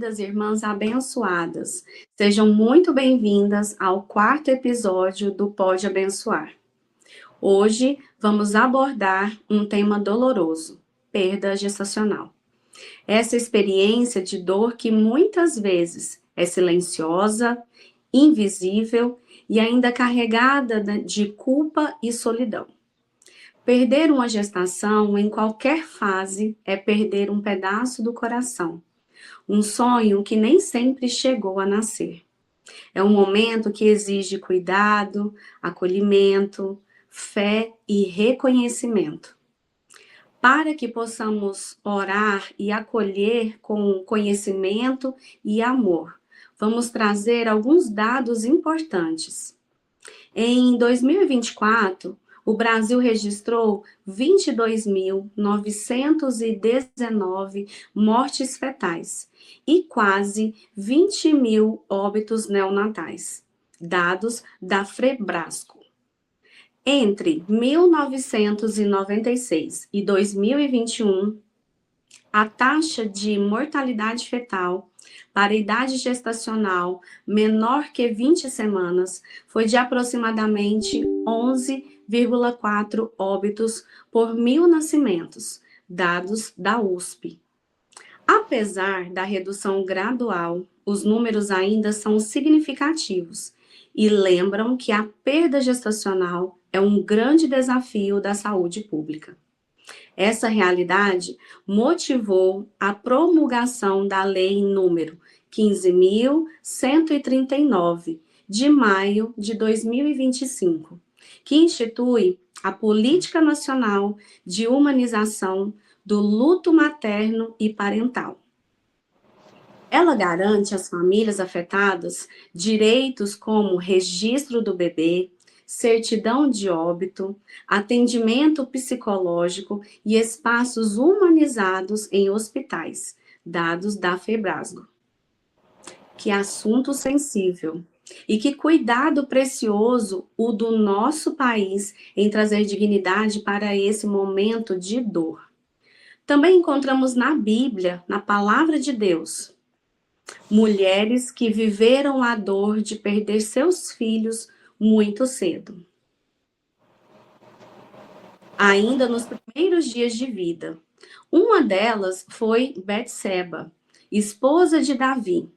queridas irmãs abençoadas, sejam muito bem-vindas ao quarto episódio do Pode Abençoar. Hoje vamos abordar um tema doloroso: perda gestacional. Essa experiência de dor que muitas vezes é silenciosa, invisível e ainda carregada de culpa e solidão. Perder uma gestação em qualquer fase é perder um pedaço do coração, um sonho que nem sempre chegou a nascer. É um momento que exige cuidado, acolhimento, fé e reconhecimento. Para que possamos orar e acolher com conhecimento e amor, vamos trazer alguns dados importantes. Em 2024, o Brasil registrou 22.919 mortes fetais e quase 20 mil óbitos neonatais, dados da Febrasco. Entre 1996 e 2021, a taxa de mortalidade fetal para a idade gestacional menor que 20 semanas foi de aproximadamente 11,4 óbitos por 1.000 nascimentos, dados da USP. Apesar da redução gradual, os números ainda são significativos e lembram que a perda gestacional é um grande desafio da saúde pública. Essa realidade motivou a promulgação da Lei número 15.139, de maio de 2025, que institui a Política Nacional de Humanização do Luto Materno e Parental. Ela garante às famílias afetadas direitos como registro do bebê, certidão de óbito, atendimento psicológico e espaços humanizados em hospitais, dados da Febrasgo. Que assunto sensível e que cuidado precioso o do nosso país em trazer dignidade para esse momento de dor. Também encontramos na Bíblia, na Palavra de Deus, mulheres que viveram a dor de perder seus filhos muito cedo. Ainda nos primeiros dias de vida. Uma delas foi Betseba, esposa de Davi.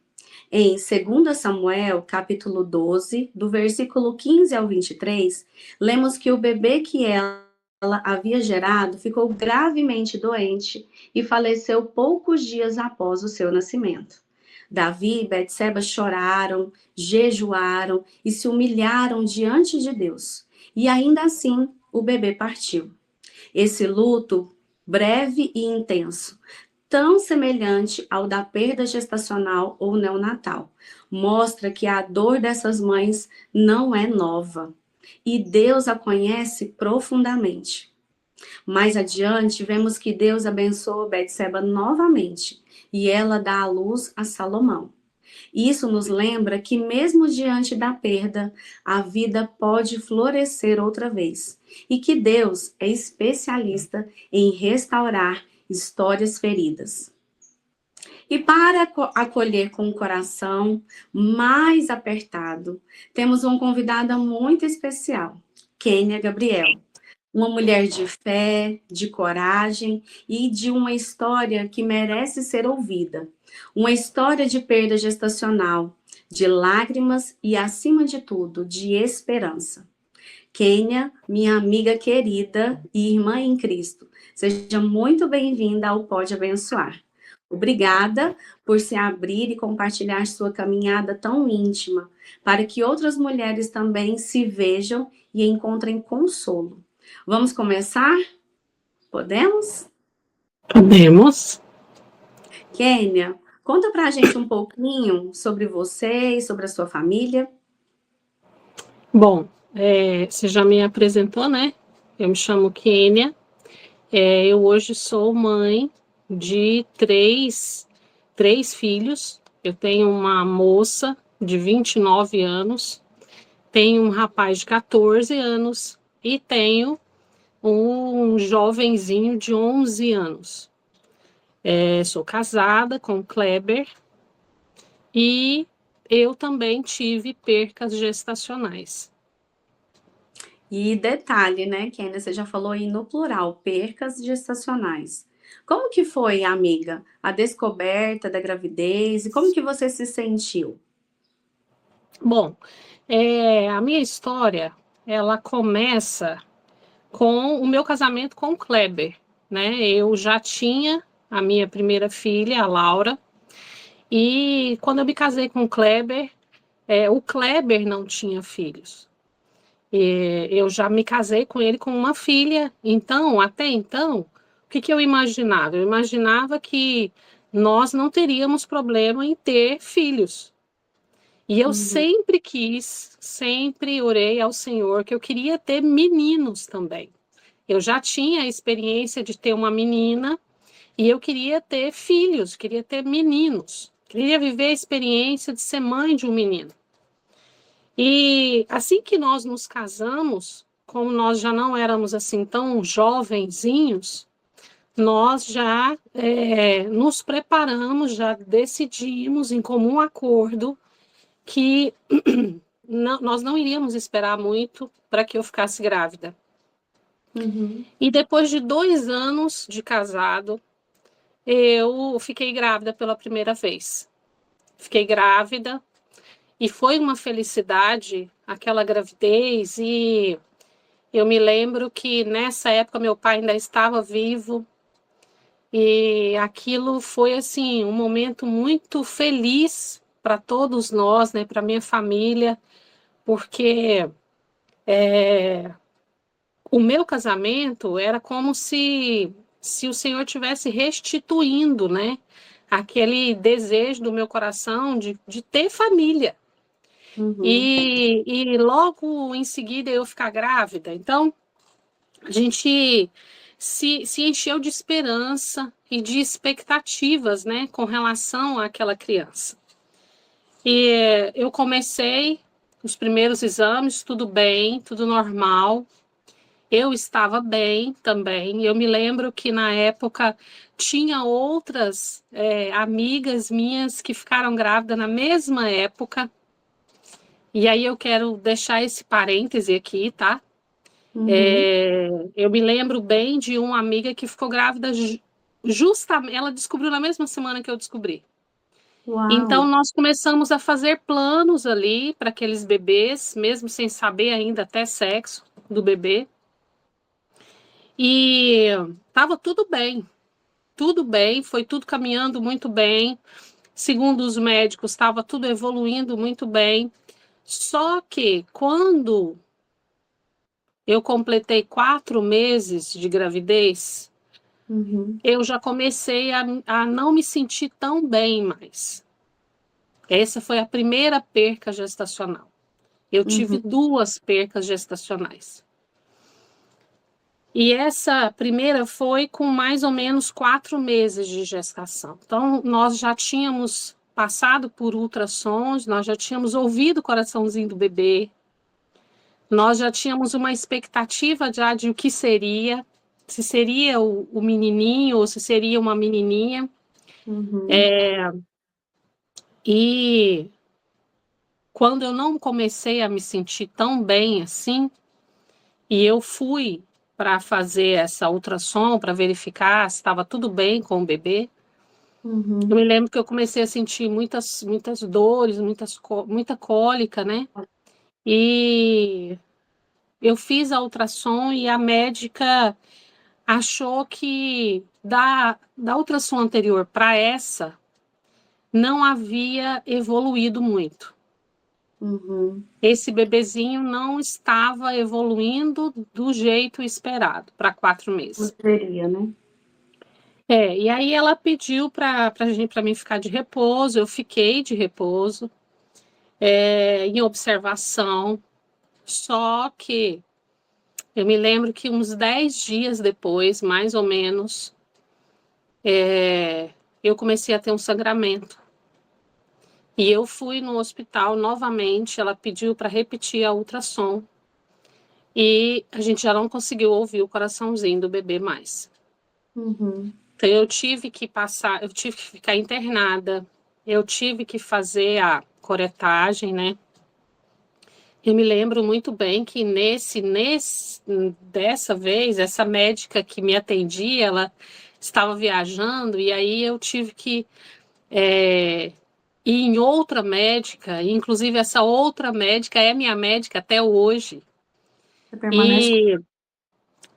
Em 2 Samuel, capítulo 12, do versículo 15 ao 23, lemos que o bebê que ela havia gerado ficou gravemente doente e faleceu poucos dias após o seu nascimento. Davi e Betseba choraram, jejuaram e se humilharam diante de Deus. E ainda assim, o bebê partiu. Esse luto, breve e intenso, tão semelhante ao da perda gestacional ou neonatal, mostra que a dor dessas mães não é nova. E Deus a conhece profundamente. Mais adiante, vemos que Deus abençoa Betseba novamente e ela dá à luz a Salomão. Isso nos lembra que mesmo diante da perda, a vida pode florescer outra vez e que Deus é especialista em restaurar histórias feridas. E para acolher com o coração mais apertado, temos uma convidada muito especial, Kênia Gabriel. Uma mulher de fé, de coragem e de uma história que merece ser ouvida. Uma história de perda gestacional, de lágrimas e, acima de tudo, de esperança. Kênia, minha amiga querida e irmã em Cristo, seja muito bem-vinda ao Pode Abençoar. Obrigada por se abrir e compartilhar sua caminhada tão íntima, para que outras mulheres também se vejam e encontrem consolo. Vamos começar? Podemos? Podemos. Kênia, conta pra gente um pouquinho sobre você e sobre a sua família. Bom, você já me apresentou, né? Eu me chamo Kênia. Eu hoje sou mãe de três filhos. Eu tenho uma moça de 29 anos, tenho um rapaz de 14 anos e tenho um jovenzinho de 11 anos. Sou casada com o Kleber e eu também tive percas gestacionais. E detalhe, né, que ainda você já falou aí no plural, percas gestacionais. Como que foi, amiga, a descoberta da gravidez e como que você se sentiu? Bom, a minha história, ela começa com o meu casamento com o Kleber, né? Eu já tinha a minha primeira filha, a Laura, e quando eu me casei com o Kleber não tinha filhos. Eu já me casei com ele com uma filha, então, até então, o que eu imaginava? Eu imaginava que nós não teríamos problema em ter filhos. E eu Uhum, sempre quis, sempre orei ao Senhor que eu queria ter meninos também. Eu já tinha a experiência de ter uma menina e eu queria ter filhos, queria ter meninos. Queria viver a experiência de ser mãe de um menino. E assim que nós nos casamos, como nós já não éramos assim tão jovenzinhos, nós já nos preparamos, já decidimos em comum acordo que nós não iríamos esperar muito para que eu ficasse grávida. uhum. E depois de 2 anos de casado, eu fiquei grávida pela primeira vez. Fiquei grávida e foi uma felicidade aquela gravidez. E eu me lembro que nessa época meu pai ainda estava vivo e aquilo foi assim um momento muito feliz para todos nós, né, para minha família, porque o meu casamento era como se o Senhor tivesse restituindo, né, aquele desejo do meu coração de ter família. Uhum. E logo em seguida eu ficar grávida. Então, a gente se encheu de esperança e de expectativas, né, com relação àquela criança. E eu comecei os primeiros exames, tudo bem, tudo normal. Eu estava bem também. Eu me lembro que na época tinha outras amigas minhas que ficaram grávidas na mesma época. E aí eu quero deixar esse parêntese aqui, tá? Uhum. Eu me lembro bem de uma amiga que ficou grávida justamente, ela descobriu na mesma semana que eu descobri. Então Uau. nós começamos a fazer planos ali para aqueles bebês, mesmo sem saber ainda até sexo do bebê. E estava tudo bem, foi tudo caminhando muito bem. Segundo os médicos, estava tudo evoluindo muito bem. Só que quando eu completei 4 meses de gravidez, Uhum. eu já comecei a não me sentir tão bem mais. Essa foi a primeira perca gestacional. Eu tive Uhum. 2 percas gestacionais. E essa primeira foi com mais ou menos 4 meses de gestação. Então, nós já tínhamos passado por ultrassons, nós já tínhamos ouvido o coraçãozinho do bebê, nós já tínhamos uma expectativa já de o que seria, se seria o menininho ou se seria uma menininha. Uhum. E quando eu não comecei a me sentir tão bem assim, e eu fui para fazer essa ultrassom, para verificar se estava tudo bem com o bebê, eu me Uhum. lembro que eu comecei a sentir muitas dores, muita cólica, né? E eu fiz a ultrassom e a médica achou que da ultrassom anterior para essa não havia evoluído muito. Uhum. Esse bebezinho não estava evoluindo do jeito esperado para 4 meses. Poderia, né? E aí ela pediu para mim ficar de repouso, eu fiquei de repouso, em observação, só que eu me lembro que uns 10 dias depois, mais ou menos, eu comecei a ter um sangramento. E eu fui no hospital novamente, ela pediu para repetir a ultrassom, e a gente já não conseguiu ouvir o coraçãozinho do bebê mais. Uhum. Então eu tive que ficar internada. eu tive que fazer a curetagem, né? Eu me lembro muito bem que dessa vez, essa médica que me atendia, ela estava viajando, e aí eu tive que ir em outra médica, e inclusive essa outra médica é minha médica até hoje. Você permanece.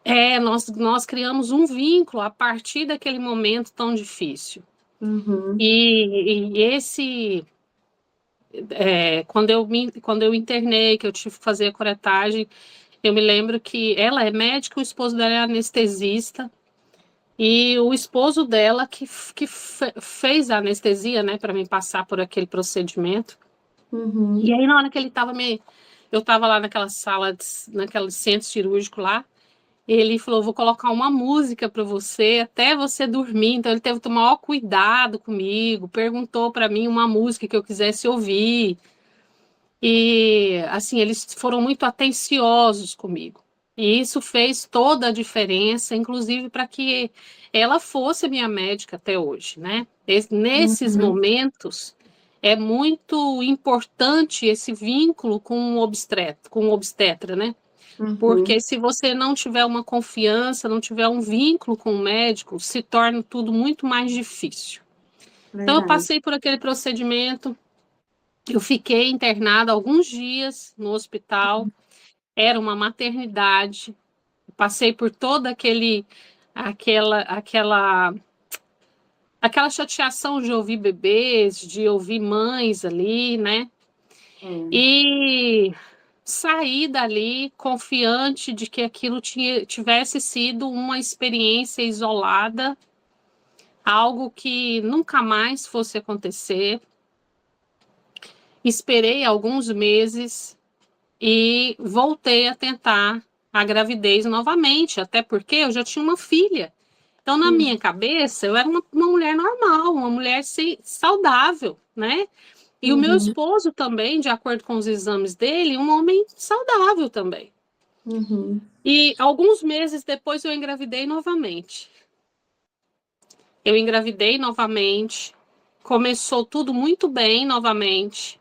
E nós criamos um vínculo a partir daquele momento tão difícil. Uhum. E esse, quando eu internei, que eu tive que fazer a curetagem, eu me lembro que ela é médica, o esposo dela é anestesista, e o esposo dela fez a anestesia, né, para me passar por aquele procedimento. E Uhum. aí, na hora que eu estava lá naquela sala, naquele centro cirúrgico lá, ele falou: vou colocar uma música para você até você dormir. Então, ele teve que tomar maior cuidado comigo, perguntou para mim uma música que eu quisesse ouvir. E, assim, eles foram muito atenciosos comigo. E isso fez toda a diferença, inclusive para que ela fosse minha médica até hoje, né? Nesses Uhum. momentos, é muito importante esse vínculo com o obstetra, né? Porque Uhum. se você não tiver uma confiança, não tiver um vínculo com o médico, se torna tudo muito mais difícil. Então, eu Verdade. passei por aquele procedimento, eu fiquei internada alguns dias no hospital, era uma maternidade, passei por toda aquela, aquela, aquela chateação de ouvir bebês, de ouvir mães ali, né? É. E saí dali confiante de que aquilo tivesse sido uma experiência isolada, algo que nunca mais fosse acontecer. Esperei alguns meses e voltei a tentar a gravidez novamente, até porque eu já tinha uma filha. Então, na Uhum. minha cabeça, eu era uma mulher normal, uma mulher saudável, né? E o meu Uhum. esposo também, de acordo com os exames dele, um homem saudável também. Uhum. E alguns meses depois eu engravidei novamente. Eu engravidei novamente, começou tudo muito bem novamente.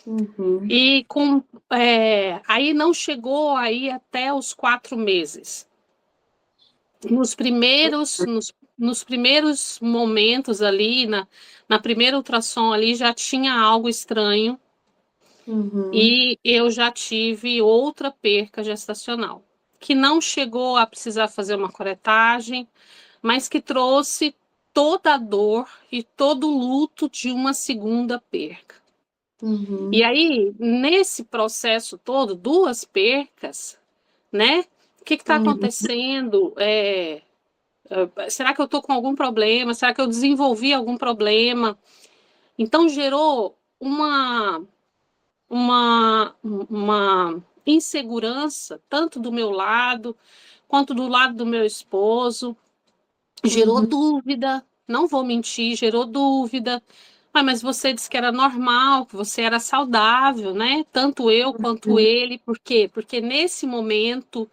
Uhum. E aí não chegou aí até os 4 meses. Nos primeiros momentos ali, na primeira ultrassom ali, já tinha algo estranho Uhum. e eu já tive outra perca gestacional, que não chegou a precisar fazer uma curetagem, mas que trouxe toda a dor e todo o luto de uma segunda perca. E Uhum. aí, nesse processo todo, duas percas, né? O que está Uhum. acontecendo? Será que eu estou com algum problema? Será que eu desenvolvi algum problema? Então, gerou uma insegurança, tanto do meu lado, quanto do lado do meu esposo. Gerou Uhum. dúvida, não vou mentir, gerou dúvida. Ah, mas você disse que era normal, que você era saudável, né? Tanto eu quanto Uhum. ele. Por quê? Porque nesse momento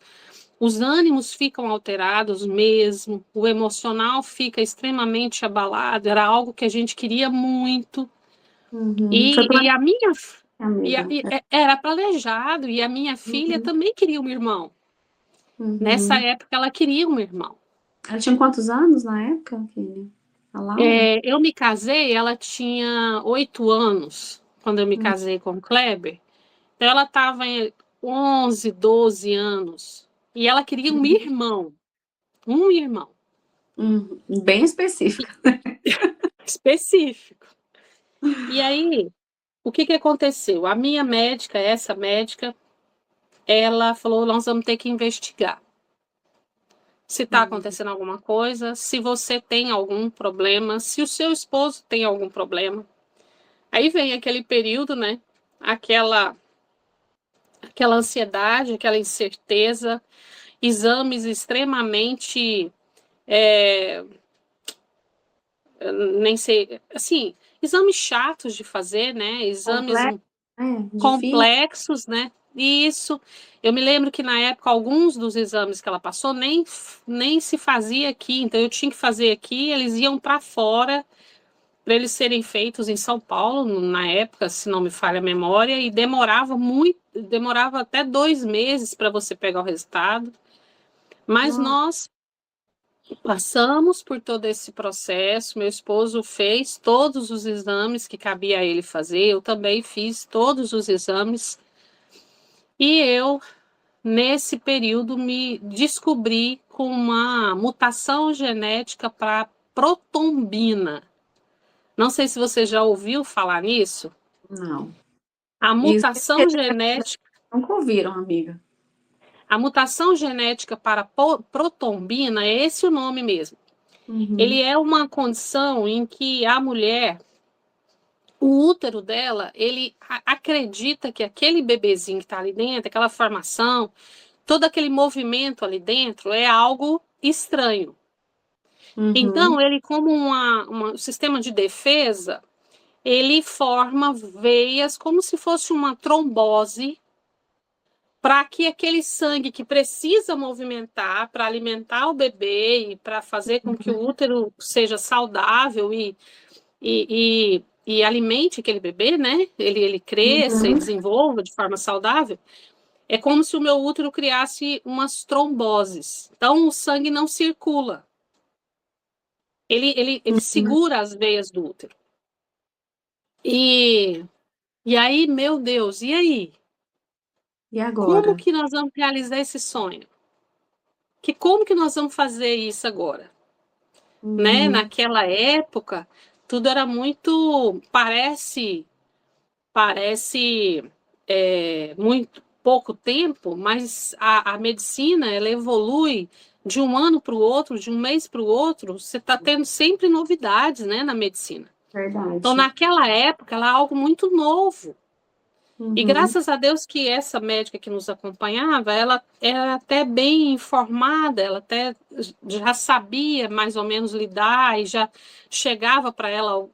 os ânimos ficam alterados mesmo, o emocional fica extremamente abalado. Era algo que a gente queria muito. Uhum. Foi E planejado, a minha amiga. era planejado, e a minha filha Uhum. também queria um irmão. Nessa Uhum. época ela queria um irmão. Ela tinha quantos anos na época, filha? A Laura? Eu me casei, ela tinha 8 anos, quando eu me Uhum. casei com o Kleber. Então, ela estava em 11, 12 anos. E ela queria um irmão. Um irmão. Uhum. Bem específica. Específico. E aí, o que aconteceu? A minha médica, essa médica, ela falou: nós vamos ter que investigar se está Uhum. acontecendo alguma coisa, se você tem algum problema, se o seu esposo tem algum problema. Aí vem aquele período, né? Aquela aquela ansiedade, aquela incerteza, exames extremamente, é, nem sei, assim, exames chatos de fazer, né? Exames Complexo, né? Difícil. complexos, né? E isso, eu me lembro que na época alguns dos exames que ela passou nem se fazia aqui, então eu tinha que fazer aqui, eles iam para fora para eles serem feitos em São Paulo, na época, se não me falha a memória, e demorava até 2 meses para você pegar o resultado. Mas Nossa. nós passamos por todo esse processo, meu esposo fez todos os exames que cabia a ele fazer, eu também fiz todos os exames, e eu, nesse período, me descobri com uma mutação genética para protombina. Não sei se você já ouviu falar nisso. Não. A Isso mutação genética, nunca ouviram, amiga. a mutação genética para protombina é esse o nome mesmo. Ele Uhum. é uma condição em que a mulher, o útero dela, ele acredita que aquele bebezinho que está ali dentro, aquela formação, todo aquele movimento ali dentro é algo estranho. Uhum. Então, ele, como um sistema de defesa, ele forma veias como se fosse uma trombose para que aquele sangue que precisa movimentar para alimentar o bebê e para fazer com que o útero seja saudável e alimente aquele bebê, né? Ele cresça e Uhum. desenvolva de forma saudável. É como se o meu útero criasse umas tromboses. Então, o sangue não circula. Ele Uhum. segura as veias do útero. E, e aí, meu Deus, e aí? E Como agora? que nós vamos realizar esse sonho? Como que nós vamos fazer isso agora? Né? Uhum. Naquela época, tudo era muito, parece muito pouco tempo, mas a medicina ela evolui de um ano para o outro, de um mês para o outro, você está tendo sempre novidades, né, na medicina. Então, Verdade. naquela época, ela é algo muito novo. E Uhum. graças a Deus que essa médica que nos acompanhava, ela era até bem informada, ela até já sabia mais ou menos lidar e já chegava para ela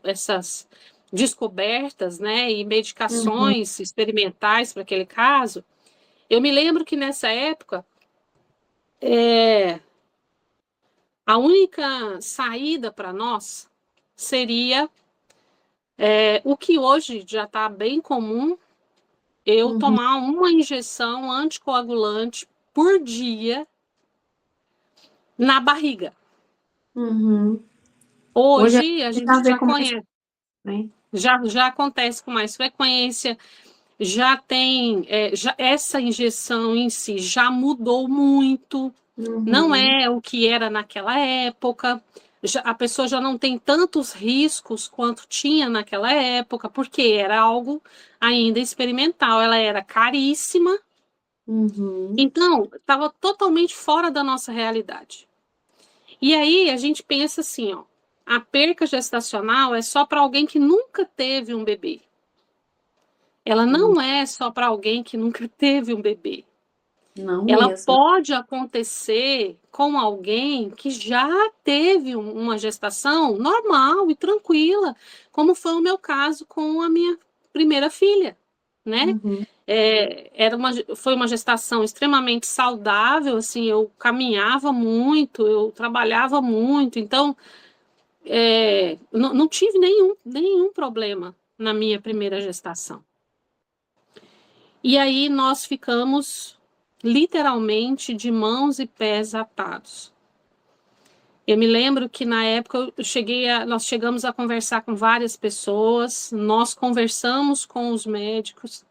essas descobertas, né, e Uhum. medicações experimentais para aquele caso. Eu me lembro que nessa época, é, a única saída para nós seria o que hoje já está bem comum, eu Uhum. tomar uma injeção anticoagulante por dia na barriga. Uhum. Hoje a Hoje a gente já gente vê já com mais, conhece, né? já acontece com mais frequência, já tem, essa injeção em si já mudou muito, não Uhum. é o que era naquela época, a pessoa já não tem tantos riscos quanto tinha naquela época, porque era algo ainda experimental, ela era caríssima. Uhum. Então, estava totalmente fora da nossa realidade. E aí a gente pensa assim, ó, a perca gestacional é só para alguém que nunca teve um bebê. Ela Uhum. não é só para alguém que nunca teve um bebê. Não Ela mesmo. pode acontecer com alguém que já teve uma gestação normal e tranquila, como foi o meu caso com a minha primeira filha, né? Uhum. Foi uma gestação extremamente saudável, assim, eu caminhava muito, eu trabalhava muito, então não tive nenhum problema na minha primeira gestação. E aí nós ficamos literalmente de mãos e pés atados. Eu me lembro que na época nós chegamos a conversar com várias pessoas, nós conversamos com os médicos,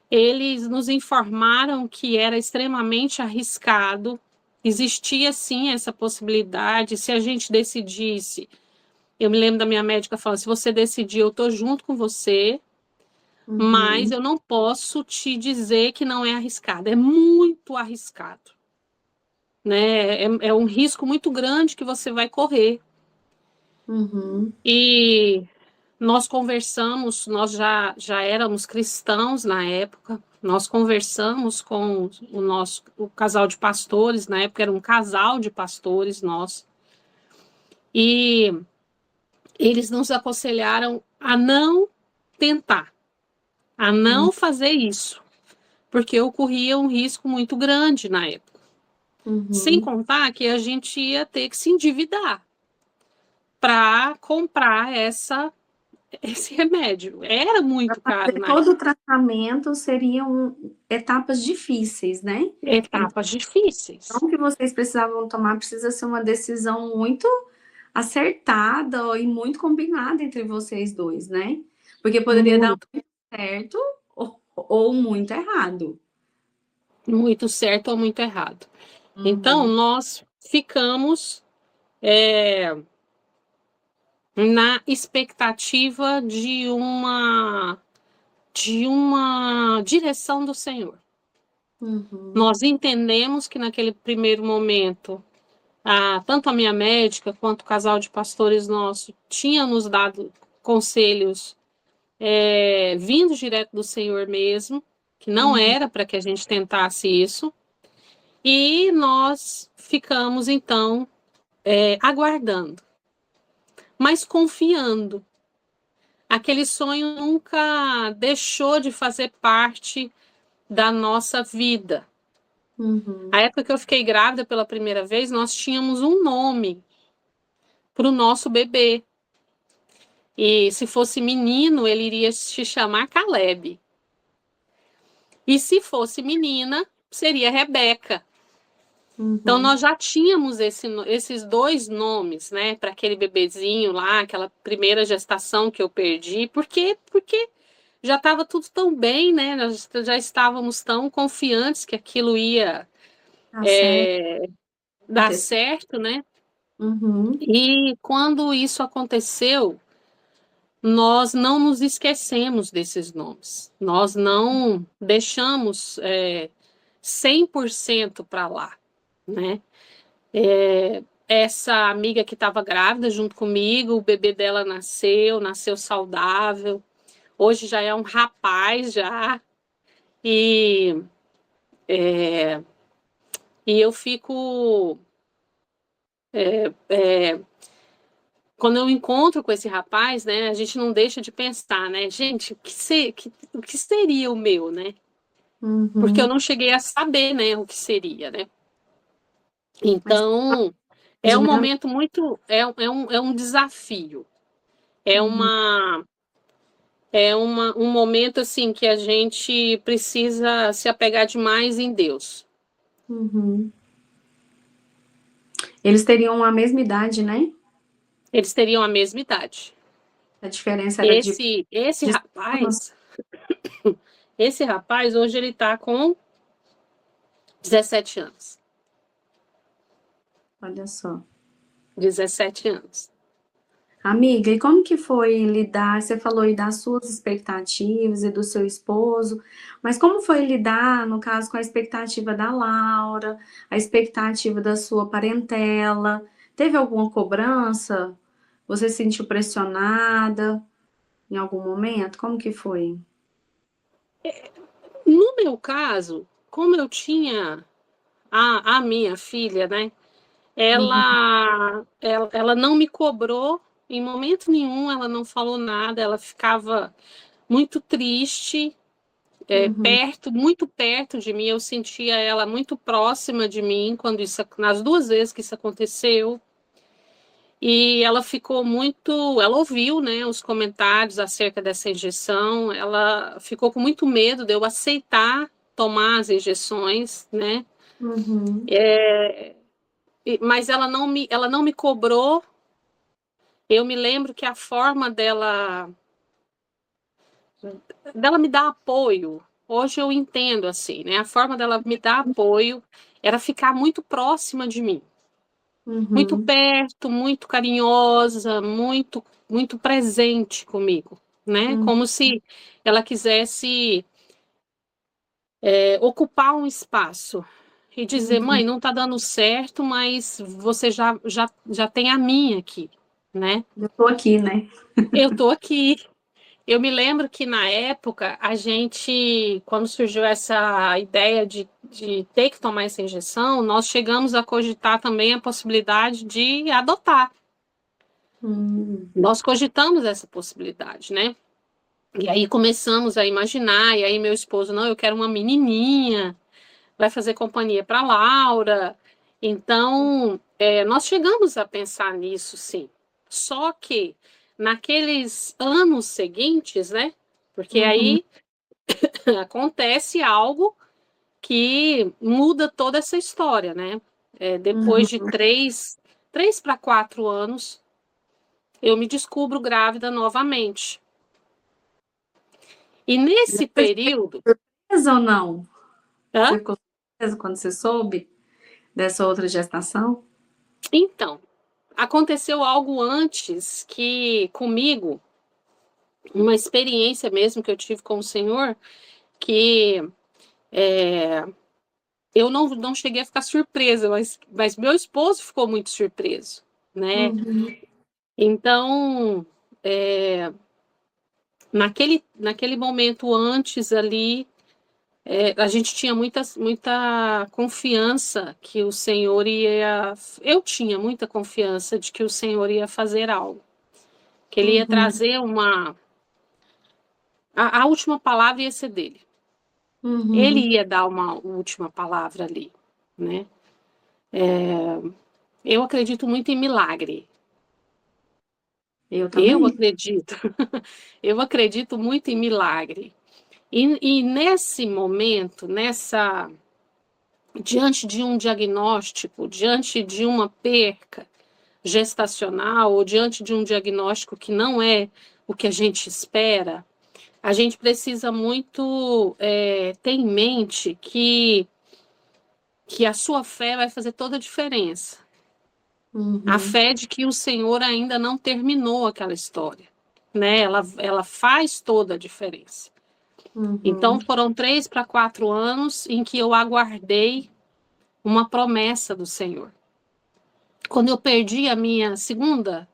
eles nos informaram que era extremamente arriscado, existia sim essa possibilidade, se a gente decidisse, eu me lembro da minha médica falando, se você decidir, eu estou junto com você, mas Uhum. eu não posso te dizer que não é arriscado, é muito arriscado, né? É um risco muito grande que você vai correr. Uhum. E nós conversamos, nós já éramos cristãos na época, nós conversamos com o casal de pastores, na época era um casal de pastores nós, e eles nos aconselharam a não tentar, a não fazer isso, porque eu corria um risco muito grande na época. Sem Uhum. contar que a gente ia ter que se endividar. para comprar esse remédio. Era muito caro na Todo época. o tratamento seriam etapas difíceis, né? Etapas difíceis. Então, o que vocês precisavam tomar precisa ser uma decisão muito acertada e muito combinada entre vocês dois, né? Porque poderia dar Muito, muito certo ou muito errado. muito certo ou muito errado. Então, Uhum, nós ficamos é, na expectativa de uma direção do Senhor. uhum, Nós entendemos que naquele primeiro momento, tanto a minha médica quanto o casal de pastores nosso tinha nos dado conselhos vindos direto do Senhor mesmo, que não uhum. era para que a gente tentasse isso, e nós ficamos então aguardando, mas confiando. Aquele sonho nunca deixou de fazer parte da nossa vida. A Uhum. época que eu fiquei grávida pela primeira vez, nós tínhamos um nome para o nosso bebê. E se fosse menino, ele iria se chamar Caleb. E se fosse menina, seria Rebeca. Então, Uhum. nós já tínhamos esses dois nomes, né, para aquele bebezinho lá, aquela primeira gestação que eu perdi, porque já estava tudo tão bem, né? Nós já estávamos tão confiantes que aquilo ia Tá certo, dar aconteceu. certo, né? Uhum. E quando isso aconteceu, nós não nos esquecemos desses nomes. Nós não deixamos 100% para lá, né? Essa amiga que estava grávida junto comigo, o bebê dela nasceu saudável. Hoje já é um rapaz já. E, e eu fico quando eu encontro com esse rapaz, né, a gente não deixa de pensar, né, gente, o que seria o meu, né? Porque eu Uhum. não cheguei a saber, né, o que seria, né? Mas Então, é um né? momento muito, é um desafio, é Uhum. uma, um momento assim que a gente precisa se apegar demais em Deus. Uhum. Eles teriam a mesma idade, né? Eles teriam a mesma idade. A diferença era Esse de anos. rapaz, esse rapaz hoje ele está com 17 anos. Olha só. 17 anos. Amiga, e como que foi lidar? Você falou aí das suas expectativas e do seu esposo, mas como foi lidar, no caso, com a expectativa da Laura, a expectativa da sua parentela? Teve alguma cobrança? Você se sentiu pressionada em algum momento? Como que foi? No meu caso, como eu tinha a minha filha, né? Uhum, Ela não me cobrou em momento nenhum, ela não falou nada, ela ficava muito triste, uhum, muito perto de mim. Eu sentia ela muito próxima de mim nas duas vezes que isso aconteceu. E ela ficou muito, ela ouviu, né, os comentários acerca dessa injeção, ela ficou com muito medo de eu aceitar tomar as injeções, né? uhum, Mas ela não me cobrou. Eu me lembro que a forma dela me dar apoio, hoje eu entendo assim, né? A forma dela me dar apoio era ficar muito próxima de mim, muito uhum, perto, muito carinhosa, muito presente comigo, né? uhum, Como se ela quisesse ocupar um espaço e dizer, uhum. mãe, não está dando certo, mas você já tem a minha aqui, né? Eu tô aqui, né? Eu tô aqui. Eu me lembro que na época a gente, quando surgiu essa ideia de ter que tomar essa injeção, nós chegamos a cogitar também a possibilidade de adotar. Hum, Nós cogitamos essa possibilidade, né? E aí começamos a imaginar, e aí meu esposo, não, eu quero uma menininha, vai fazer companhia para Laura. Então, nós chegamos a pensar nisso, sim. Só que naqueles anos seguintes, né? Porque Uhum. aí acontece algo que muda toda essa história, né? Depois de Uhum. 3 para 4 anos, eu me descubro grávida novamente. E nesse Você ficou período, surpresa ou não? hã? Você ficou surpresa quando você soube dessa outra gestação? Então, aconteceu algo antes que comigo, uma experiência mesmo que eu tive com o Senhor, que é, eu não cheguei a ficar surpresa, mas meu esposo ficou muito surpreso, né? Uhum. Então, é, naquele momento antes ali, a gente tinha muita confiança que o Senhor ia. Eu tinha muita confiança de que o Senhor ia fazer algo, que ele ia Uhum. trazer uma. A última palavra ia ser dele. Ele Uhum. ia dar uma última palavra ali, né? Eu acredito muito em milagre. Eu Eu também. acredito. Eu acredito muito em milagre. E nesse momento, diante de um diagnóstico, diante de uma perca gestacional, ou diante de um diagnóstico que não é o que a gente espera, a gente precisa muito ter em mente que a sua fé vai fazer toda a diferença. A Uhum. fé de que o Senhor ainda não terminou aquela história, né? Ela faz toda a diferença. Então, Uhum. foram 3 para 4 anos em que eu aguardei uma promessa do Senhor. Quando eu perdi a minha segunda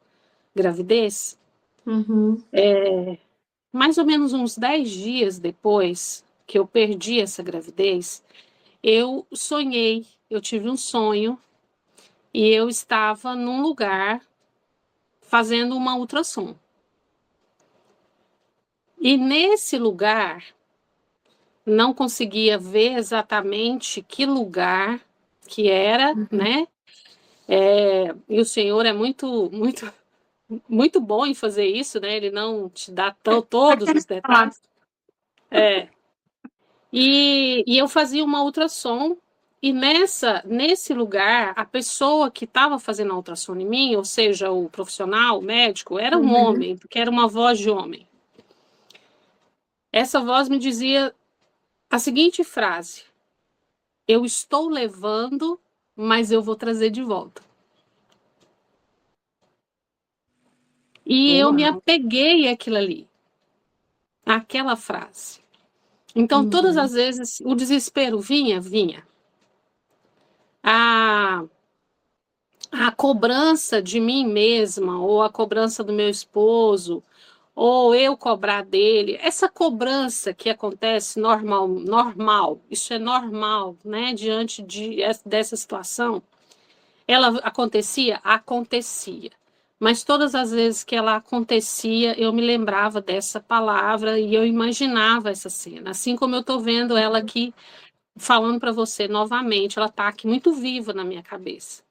gravidez, Uhum. mais ou menos uns 10 dias depois que eu perdi essa gravidez, eu sonhei, eu tive um sonho e eu estava num lugar fazendo uma ultrassom. E nesse lugar, não conseguia ver exatamente que lugar que era, Uhum. né? E o Senhor é muito bom em fazer isso, né? Ele não te dá todos Aquele os falar. detalhes. É. E eu fazia uma ultrassom, e nesse lugar, a pessoa que estava fazendo a ultrassom em mim, ou seja, o profissional, o médico, era um Uhum. homem, porque era uma voz de homem. Essa voz me dizia a seguinte frase: eu estou levando, mas eu vou trazer de volta. E eu me Uau. apeguei àquilo ali, àquela frase. Então, todas Uhum. as vezes, o desespero vinha. A, a cobrança de mim mesma, ou a cobrança do meu esposo, ou eu cobrar dele, essa cobrança que acontece normal, isso é normal, né, diante dessa situação, ela acontecia? Acontecia. Mas todas as vezes que ela acontecia, eu me lembrava dessa palavra e eu imaginava essa cena. Assim como eu estou vendo ela aqui falando para você novamente, ela está aqui muito viva na minha cabeça.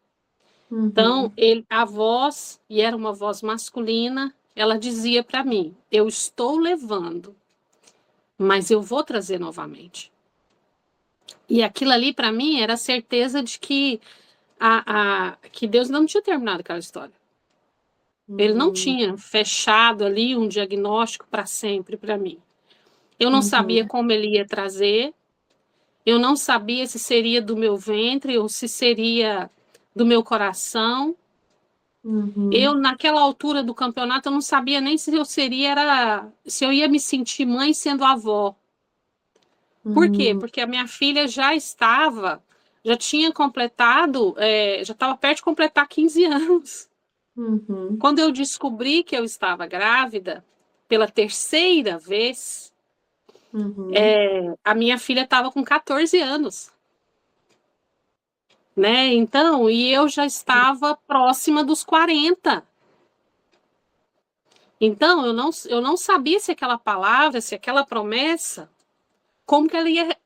Então, Uhum. a voz, e era uma voz masculina, ela dizia para mim: eu estou levando, mas eu vou trazer novamente. E aquilo ali, para mim, era a certeza de que, que Deus não tinha terminado aquela história. Ele não Uhum. tinha fechado ali um diagnóstico para sempre para mim. Eu não sabia Uhum. como ele ia trazer, eu não sabia se seria do meu ventre ou se seria do meu coração. Eu, Uhum. naquela altura do campeonato, eu não sabia nem se eu ia me sentir mãe sendo avó. Por quê? Uhum. Porque a minha filha já tinha completado, já estava perto de completar 15 anos. Uhum. Quando eu descobri que eu estava grávida, pela terceira vez, Uhum. a minha filha estava com 14 anos, né? Então, e eu já estava próxima dos 40. Então, eu não sabia se aquela palavra, se aquela promessa, como que ela ia,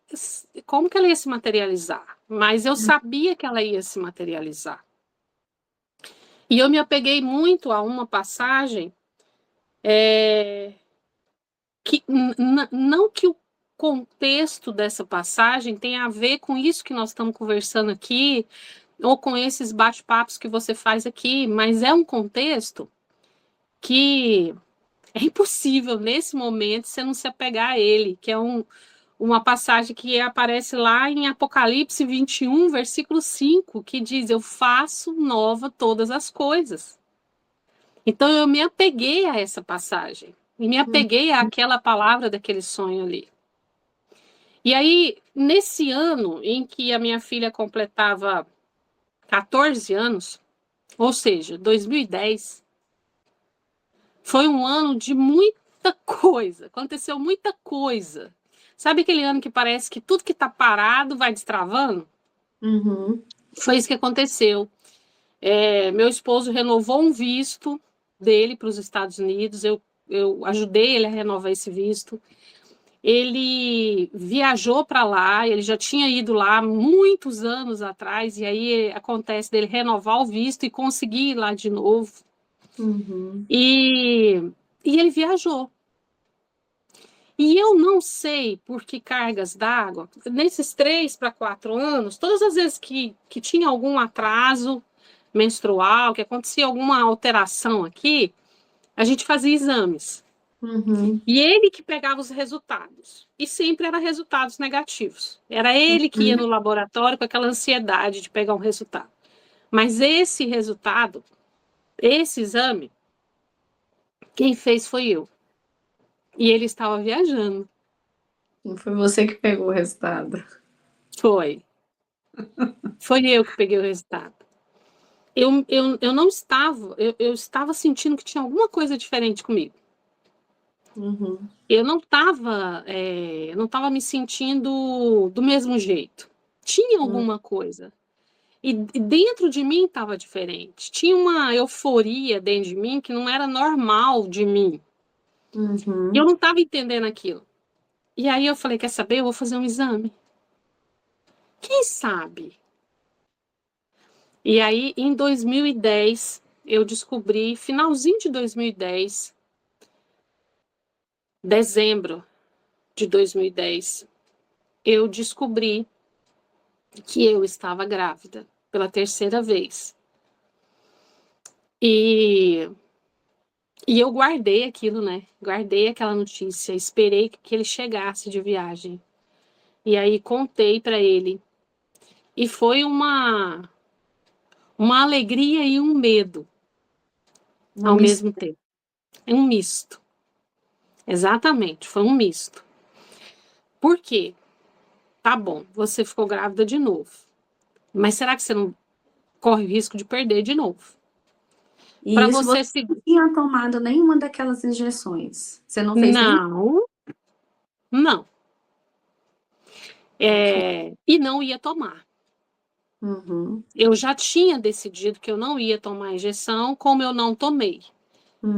como que ela ia se materializar. Mas eu sabia que ela ia se materializar. E eu me apeguei muito a uma passagem que não que o contexto dessa passagem tenha a ver com isso que nós estamos conversando aqui, ou com esses bate-papos que você faz aqui, mas é um contexto que é impossível, nesse momento, você não se apegar a ele, que é uma passagem que aparece lá em Apocalipse 21, versículo 5, que diz: eu faço nova todas as coisas. Então, eu me apeguei a essa passagem, e me apeguei àquela palavra daquele sonho ali. E aí, nesse ano em que a minha filha completava 14 anos, ou seja, 2010, foi um ano de muita coisa, aconteceu muita coisa. Sabe aquele ano que parece que tudo que está parado vai destravando? Uhum. Foi isso que aconteceu. Meu esposo renovou um visto dele para os Estados Unidos, eu ajudei ele a renovar esse visto. Ele viajou para lá, ele já tinha ido lá muitos anos atrás, e aí acontece dele renovar o visto e conseguir ir lá de novo. Uhum. E ele viajou. E eu não sei por que cargas d'água, nesses 3 para 4 anos, todas as vezes que tinha algum atraso menstrual, que acontecia alguma alteração aqui, a gente fazia exames. Uhum. E ele que pegava os resultados. E sempre eram resultados negativos. Era ele que ia no laboratório com aquela ansiedade de pegar um resultado. Mas esse resultado, esse exame, quem fez foi eu. E ele estava viajando. Não foi você que pegou o resultado. Foi. Foi eu que peguei o resultado. Eu não estava, eu estava sentindo que tinha alguma coisa diferente comigo. Uhum. Eu não estava me sentindo do mesmo jeito. Tinha alguma coisa. E dentro de mim estava diferente. Tinha uma euforia dentro de mim que não era normal de mim. E eu Uhum. não estava entendendo aquilo. E aí eu falei, quer saber? Eu vou fazer um exame. Quem sabe? E aí, em 2010, eu descobri, finalzinho de 2010, dezembro de 2010, eu descobri que eu estava grávida pela terceira vez. E, e eu guardei aquilo, né? Guardei aquela notícia, esperei que ele chegasse de viagem. E aí contei para ele. E foi uma alegria e um medo Uma ao mesmo mistura. tempo. É um misto. Exatamente, foi um misto. Por quê? Tá bom, você ficou grávida de novo. Mas será que você não corre o risco de perder de novo? E Para isso você você se. não tinha tomado nenhuma daquelas injeções. Você não fez nenhum. Não, não. Ok. E não ia tomar. Uhum. Eu já tinha decidido que eu não ia tomar injeção, como eu não tomei.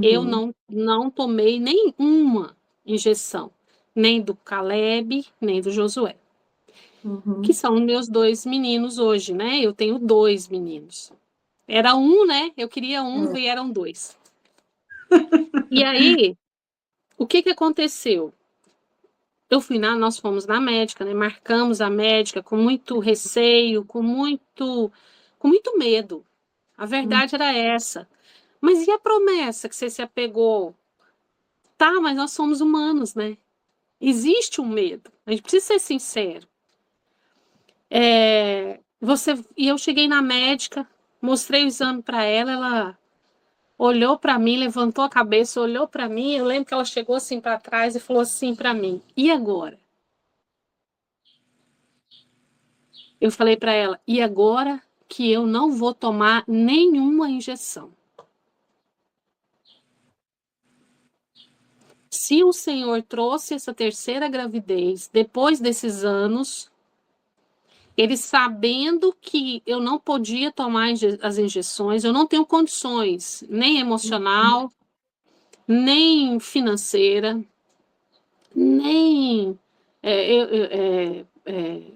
Eu Uhum. não tomei nenhuma injeção, nem do Caleb, nem do Josué, que Uhum. são meus 2 meninos hoje, né? Eu tenho 2 meninos. Era um, né? Eu queria um É. e eram 2. E aí, o que que aconteceu? Nós fomos na médica, né? Marcamos a médica com muito receio, com muito medo. A Uhum. verdade era essa. Mas e a promessa que você se apegou? Tá, mas nós somos humanos, né? Existe um medo. A gente precisa ser sincero. E eu cheguei na médica, mostrei o exame para ela, ela olhou para mim, levantou a cabeça, olhou para mim. Eu lembro que ela chegou assim para trás e falou assim para mim: "E agora?" Eu falei para ela: "E agora que eu não vou tomar nenhuma injeção. Se o Senhor trouxe essa terceira gravidez depois desses anos, ele sabendo que eu não podia tomar as injeções, eu não tenho condições, nem emocional, nem financeira, nem.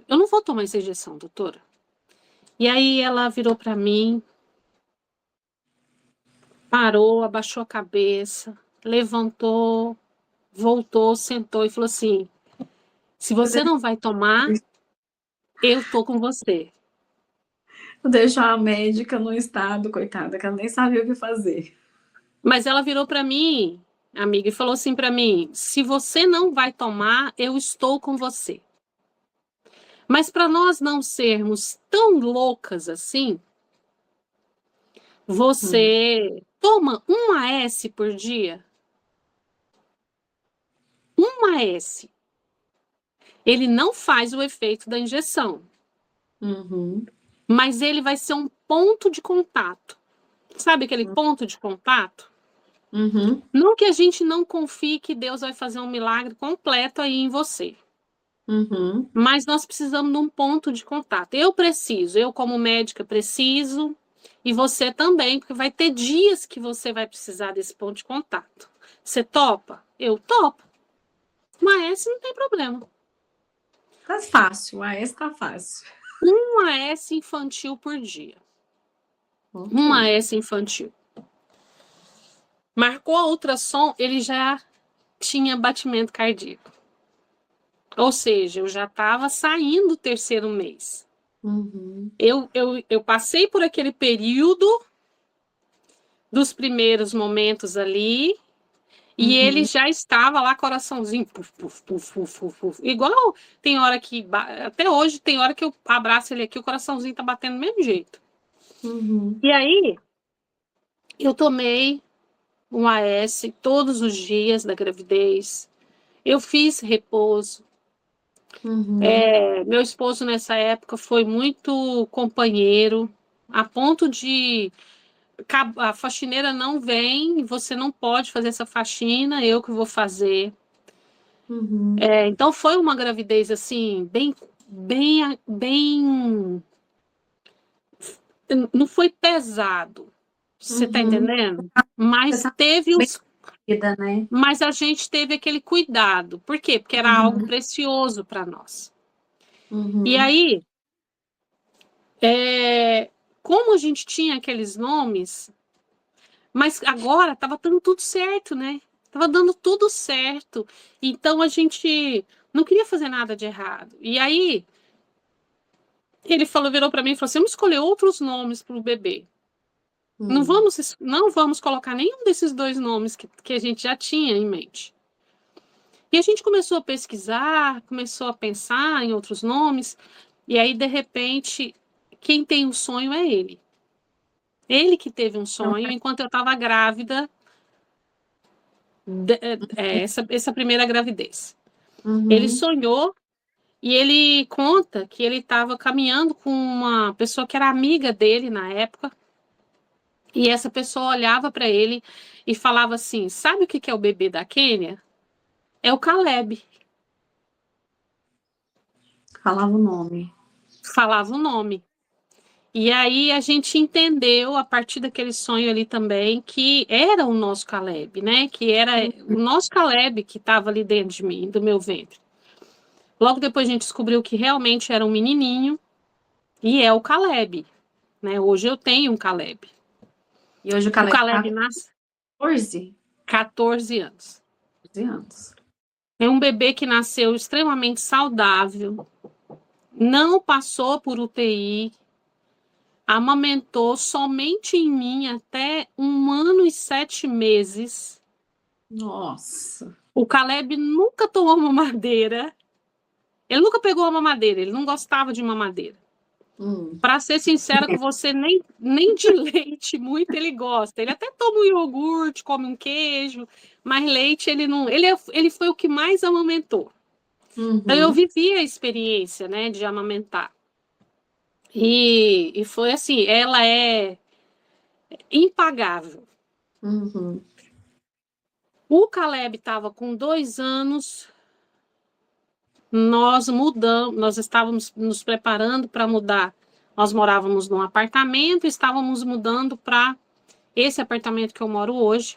Eu não vou tomar essa injeção, doutora." E aí ela virou para mim parou, abaixou a cabeça, levantou, voltou, sentou e falou assim: se você não vai tomar, eu tô com você. Deixar a médica no estado, coitada, que ela nem sabia o que fazer. Mas ela virou para mim, amiga, e falou assim para mim: se você não vai tomar, eu estou com você. Mas para nós não sermos tão loucas assim, Hum. você toma um AS por dia, um AS. Ele não faz o efeito da injeção, Uhum. mas ele vai ser um ponto de contato. Sabe aquele ponto de contato? Uhum. Não que a gente não confie que Deus vai fazer um milagre completo aí em você, Uhum. mas nós precisamos de um ponto de contato. Eu preciso, eu como médica preciso, e você também, porque vai ter dias que você vai precisar desse ponto de contato. Você topa? Eu topo. Mas não tem problema. Tá fácil, esse tá fácil. Um AS infantil por dia. Ok. Um AS infantil. Marcou a ultrassom, ele já tinha batimento cardíaco. Ou seja, eu já estava saindo o terceiro mês. Uhum. Eu passei por aquele período dos primeiros momentos ali, e ele Uhum. já estava lá, coraçãozinho, puf, puf, puf, puf, puf, puf. Igual tem hora que, até hoje, tem hora que eu abraço ele aqui, o coraçãozinho tá batendo do mesmo jeito. Uhum. E aí, eu tomei um AS todos os dias da gravidez, eu fiz repouso. Uhum. Meu esposo nessa época foi muito companheiro, a ponto de a faxineira não vem, você não pode fazer essa faxina, eu que vou fazer. Uhum. Então foi uma gravidez assim, bem, não foi pesado, você tá Uhum. entendendo? Você Mas tá teve bem os, vida, né? mas a gente teve aquele cuidado. Por quê? Porque era algo Uhum. precioso para nós. E Uhum. aí, é, como a gente tinha aqueles nomes, mas agora estava dando tudo certo, né? Tava dando tudo certo. Então a gente não queria fazer nada de errado. E aí ele falou, virou para mim e falou assim: vamos escolher outros nomes para o bebê. Hum. Não vamos colocar nenhum desses dois nomes que a gente já tinha em mente. E a gente começou a pesquisar, começou a pensar em outros nomes, e aí, de repente, quem tem o sonho é ele. Ele que teve um Então, sonho enquanto eu estava grávida, essa primeira gravidez. Ele uhum. sonhou e ele conta que ele estava caminhando com uma pessoa que era amiga dele na época, e essa pessoa olhava para ele e falava assim: sabe o que é o bebê da Quênia? É o Caleb. Falava o nome. Falava o nome. E aí a gente entendeu, a partir daquele sonho ali também, que era o nosso Caleb, né? Que era o nosso Caleb que estava ali dentro de mim, do meu ventre. Logo depois a gente descobriu que realmente era um menininho e é o Caleb, né? Hoje eu tenho um Caleb. E hoje o O Caleb tá Caleb com nasce 14 14 anos. anos. É um bebê que nasceu extremamente saudável, não passou por UTI, amamentou somente em mim até 1 ano e 7 meses. Nossa. O Caleb nunca tomou mamadeira. Ele nunca pegou uma mamadeira, ele não gostava de mamadeira. Hum. Para ser sincera com você, nem de leite muito ele gosta. Ele até toma um iogurte, come um queijo, mas leite ele não. Ele foi o que mais amamentou. Então eu Uhum. vivi a experiência, né, de amamentar. E foi assim, ela é impagável. Uhum. O Caleb estava com 2 anos, nós mudamos, nós estávamos nos preparando para mudar. Nós morávamos num apartamento, estávamos mudando para esse apartamento que eu moro hoje.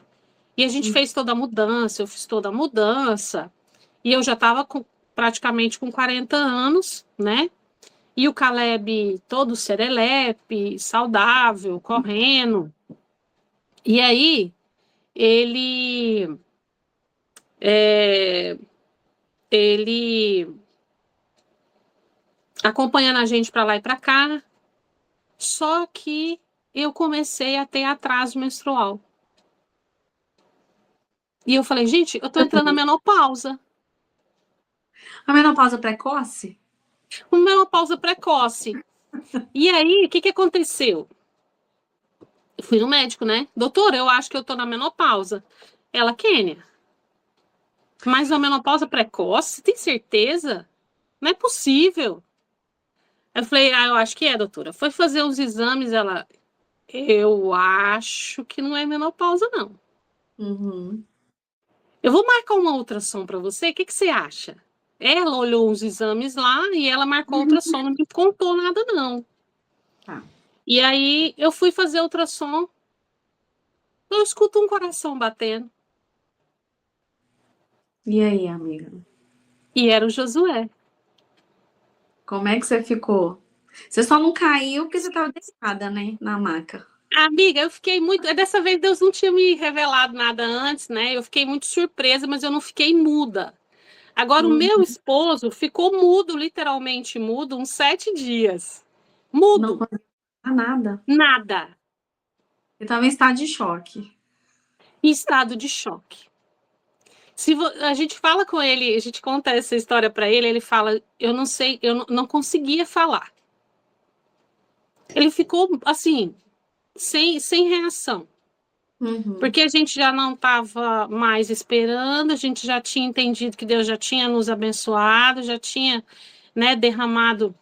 E a gente fez toda a mudança, eu fiz toda a mudança. E eu já estava praticamente com 40 anos, né? E o Caleb todo serelepe, saudável, correndo. E aí, ele, é, ele acompanhando a gente para lá e para cá, só que eu comecei a ter atraso menstrual. E eu falei, gente, eu tô entrando na menopausa. A menopausa precoce? Uma menopausa precoce. E aí, o que que aconteceu? Eu fui no médico, né? Doutora, eu acho que eu tô na menopausa. Ela, Kênia, mas uma menopausa precoce? Tem certeza? Não é possível. Eu falei, eu acho que é, doutora. Foi fazer os exames, ela, eu acho que não é menopausa, não. Uhum. Eu vou marcar uma ultrassom para você, o que que você acha? Ela olhou os exames lá e ela marcou ultrassom, não me contou nada, não. Tá. E aí eu fui fazer ultrassom, eu escuto um coração batendo. E aí, amiga? E era o Josué. Como é que você ficou? Você só não caiu porque você estava deitada, né? Na maca. Amiga, eu fiquei muito. Dessa vez Deus não tinha me revelado nada antes, né? Eu fiquei muito surpresa, mas eu não fiquei muda. Agora, o meu Uhum. esposo ficou mudo, literalmente mudo, uns 7 dias. Não Mudo, conseguiu falar nada. nada, Eu estava em estado de choque. em estado de choque. A gente fala com ele, a gente conta essa história para ele, ele fala: eu não sei, eu não conseguia falar. Ele ficou assim, sem reação. Uhum. Porque a gente já não estava mais esperando, a gente já tinha entendido que Deus já tinha nos abençoado, já tinha, né, derramado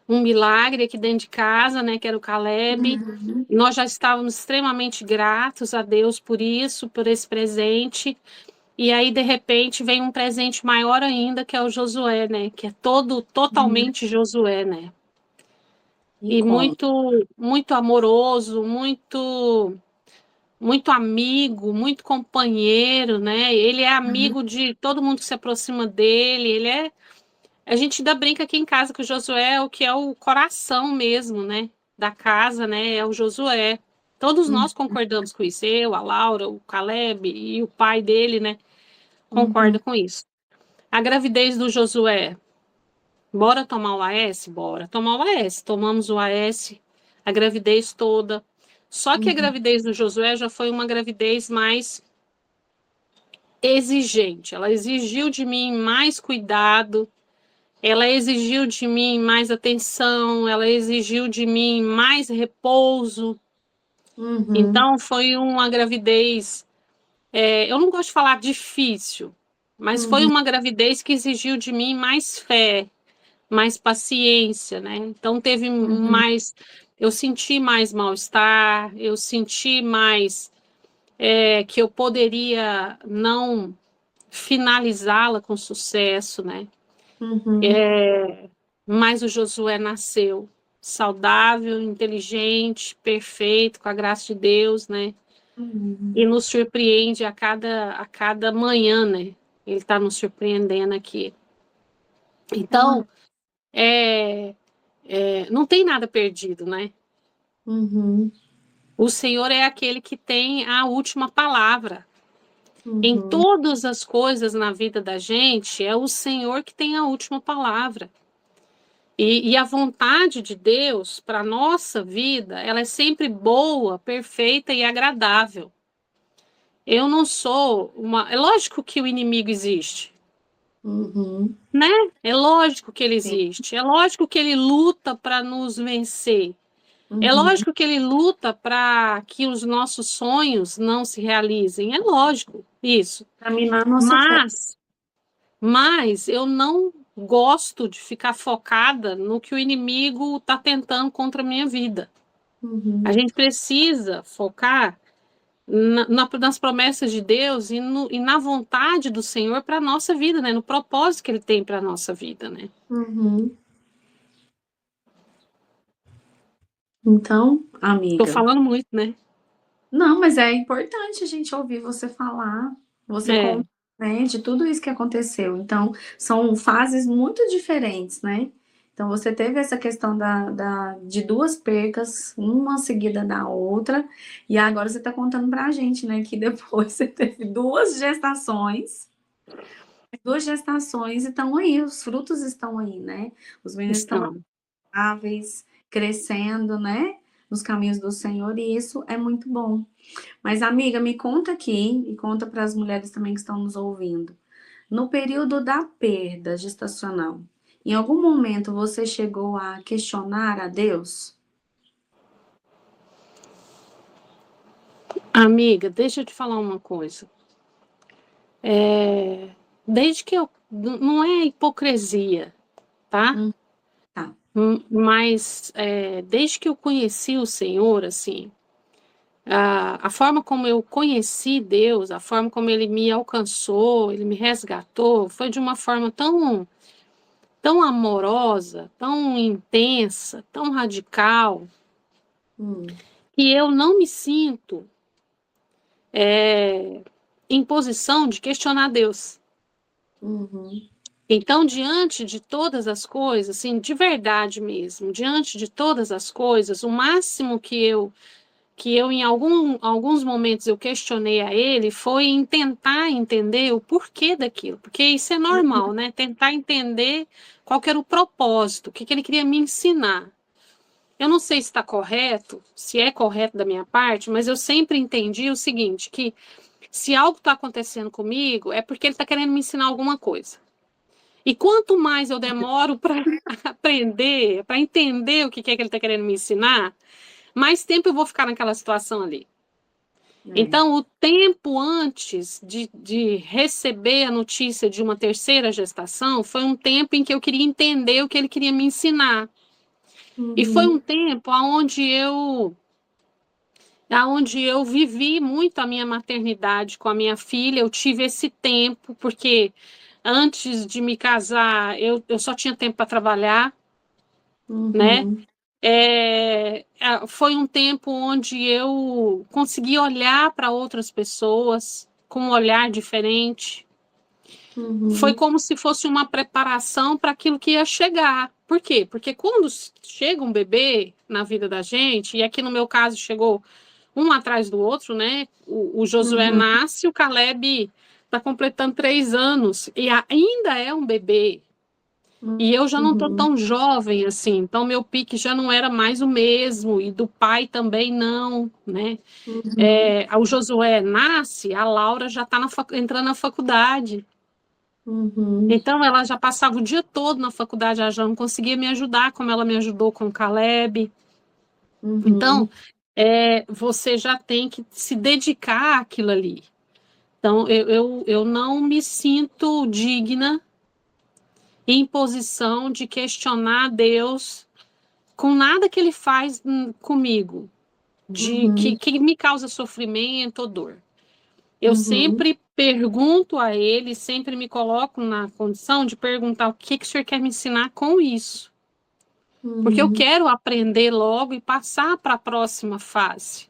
um milagre aqui dentro de casa, né, que era o Caleb. Uhum. Nós já estávamos extremamente gratos a Deus por isso, por esse presente. E aí, de repente, vem um presente maior ainda, que é o Josué, né, que é Uhum. totalmente Josué, né. E E como? muito amoroso, muito amigo, muito companheiro, né? Ele é Uhum. amigo de todo mundo que se aproxima dele. A gente ainda brinca aqui em casa que o Josué é o que é o coração mesmo, né? Da casa, né? É o Josué. Todos Uhum. nós concordamos com isso. Eu, a Laura, o Caleb e o pai dele, né? Uhum. Concorda com isso. A gravidez do Josué. Bora tomar o AS? Bora tomar o AS. Tomamos o AS, a gravidez toda. Só que a Uhum. gravidez do Josué já foi uma gravidez mais exigente. Ela exigiu de mim mais cuidado, ela exigiu de mim mais atenção, ela exigiu de mim mais repouso. Uhum. Então, foi uma gravidez, eu não gosto de falar difícil, mas foi Uhum. uma gravidez que exigiu de mim mais fé, mais paciência, né? Então, teve Uhum. mais. Eu senti mais mal-estar, eu senti mais que eu poderia não finalizá-la com sucesso, né? Uhum. Mas o Josué nasceu saudável, inteligente, perfeito, com a graça de Deus, né? Uhum. E nos surpreende a cada manhã, né? Ele está nos surpreendendo aqui. Olha. Então, é, não tem nada perdido, né? Uhum. O Senhor é aquele que tem a última palavra. Em Uhum. todas as coisas na vida da gente, é o Senhor que tem a última palavra. E a vontade de Deus para a nossa vida, ela é sempre boa, perfeita e agradável. Eu não sou uma. É lógico que o inimigo existe, Uhum. né? É lógico que ele Sim. existe. É lógico que ele luta para nos vencer. É Uhum. lógico que ele luta para que os nossos sonhos não se realizem. É lógico isso. Examinar a nossa fé. Mas Mas eu não gosto de ficar focada no que o inimigo está tentando contra a minha vida. A Uhum. gente precisa focar nas promessas de Deus e na vontade do Senhor para a nossa vida, né? No propósito que Ele tem para a nossa vida, né? Uhum. Então, Estou amiga. falando muito, né? Não, mas é importante a gente ouvir você falar, você É, contar, né, de tudo isso que aconteceu. Então, são fases muito diferentes, né? Então, você teve essa questão de duas percas, uma seguida da outra, e agora você está contando para a gente, né, que depois você teve duas gestações, e estão aí, os frutos estão aí, né? Os meninos estão Então, saudáveis, crescendo, né, nos caminhos do Senhor, e isso é muito bom. Mas, amiga, me conta aqui, e conta para as mulheres também que estão nos ouvindo. No período da perda gestacional, em algum momento você chegou a questionar a Deus? amiga, deixa eu te falar uma coisa. É, desde que eu. Não é hipocrisia, tá? Tá. Mas desde que eu conheci o Senhor, assim, a forma como eu conheci Deus, a forma como Ele me alcançou, Ele me resgatou, foi de uma forma tão amorosa, tão intensa, tão radical, Hum, que eu não me sinto em posição de questionar Deus. uhum, Então, diante de todas as coisas, assim, de verdade mesmo, diante de todas as coisas, o máximo que eu em alguns momentos eu questionei a ele foi em tentar entender o porquê daquilo, porque isso é normal, né? Tentar entender qual que era o propósito, o que que ele queria me ensinar. Eu não sei se está correto, se é correto da minha parte, mas eu sempre entendi o seguinte, que se algo está acontecendo comigo, é porque ele está querendo me ensinar alguma coisa. E quanto mais eu demoro para aprender, para entender o que é que ele está querendo me ensinar, mais tempo eu vou ficar naquela situação ali. é. Então, o tempo antes de receber a notícia de uma terceira gestação foi um tempo em que eu queria entender o que ele queria me ensinar. E foi um Uhum, tempo onde eu vivi muito a minha maternidade com a minha filha. Eu tive esse tempo, porque antes de me casar, eu só tinha tempo para trabalhar, né? uhum, Foi um tempo onde eu consegui olhar para outras pessoas com um olhar diferente. Foi uhum, como se fosse uma preparação para aquilo que ia chegar. Por quê? Porque quando chega um bebê na vida da gente, e aqui no meu caso chegou um atrás do outro, né? O Josué uhum, nasce, o Caleb está completando 3 anos e ainda é um bebê. E eu já não estou uhum, tão jovem assim, então meu pique já não era mais o mesmo, e do pai também não, né? uhum, O Josué nasce, a Laura já está entrando na faculdade. uhum, Então ela já passava o dia todo na faculdade, ela já não conseguia me ajudar como ela me ajudou com o Caleb. Então, uhum, você já tem que se dedicar àquilo ali. Então, eu não me sinto digna em posição de questionar Deus com nada que ele faz comigo, uhum, que me causa sofrimento ou dor. Eu uhum, sempre pergunto a ele, sempre me coloco na condição de perguntar o que o senhor quer me ensinar com isso. Porque eu uhum. quero aprender logo e passar para a próxima fase,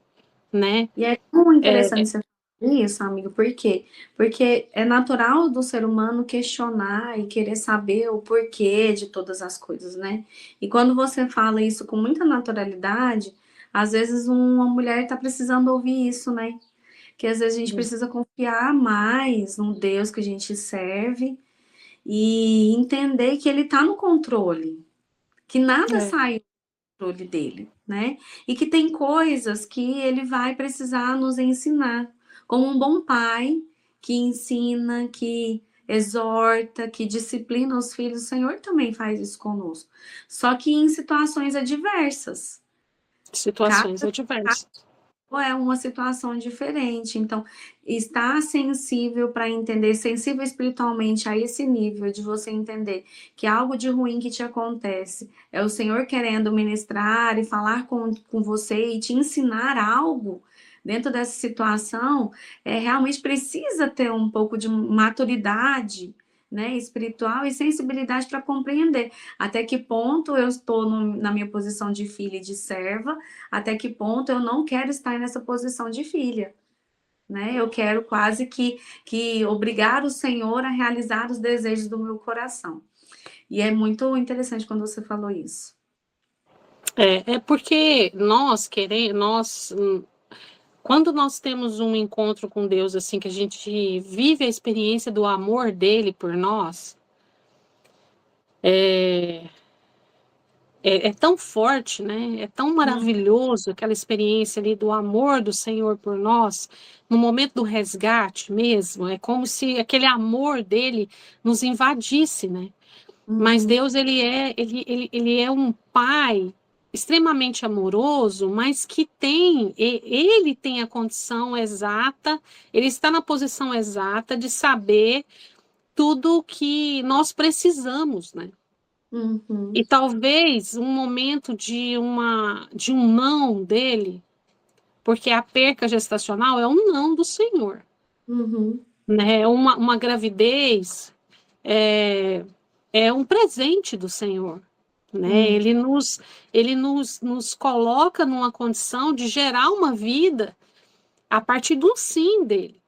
né? E é muito É, interessante você falar isso, amigo, por quê? Porque é natural do ser humano questionar e querer saber o porquê de todas as coisas, né? E quando você fala isso com muita naturalidade, às vezes uma mulher está precisando ouvir isso, né? Que às vezes a gente precisa confiar mais no Deus que a gente serve e entender que ele está no controle, que nada é, sai controle dele, né? E que tem coisas que ele vai precisar nos ensinar, como um bom pai que ensina, que exorta, que disciplina os filhos. O Senhor também faz isso conosco, só que em situações adversas. Cada situações adversas. é uma situação diferente. Então, estar sensível para entender, sensível espiritualmente a esse nível de você entender que algo de ruim que te acontece é o Senhor querendo ministrar e falar com você e te ensinar algo dentro dessa situação, realmente precisa ter um pouco de maturidade, né, espiritual e sensibilidade para compreender até que ponto eu estou na minha posição de filha e de serva, até que ponto eu não quero estar nessa posição de filha, né? Eu quero quase que obrigar o Senhor a realizar os desejos do meu coração. E é muito interessante quando você falou isso. É porque nós queremos, quando nós temos um encontro com Deus, assim, que a gente vive a experiência do amor dele por nós, é, é tão forte, né? É tão Hum, maravilhoso aquela experiência ali do amor do Senhor por nós, no momento do resgate mesmo. É como se aquele amor dele nos invadisse, né? Mas uhum, Deus, ele é um pai extremamente amoroso, mas que ele tem a condição exata, ele está na posição exata de saber tudo o que nós precisamos, né? uhum, E talvez um momento de um não dele, porque a perca gestacional é um não do Senhor, uhum, né? Uma gravidez é, é um presente do Senhor, né? uhum, Nos coloca numa condição de gerar uma vida a partir do sim dele.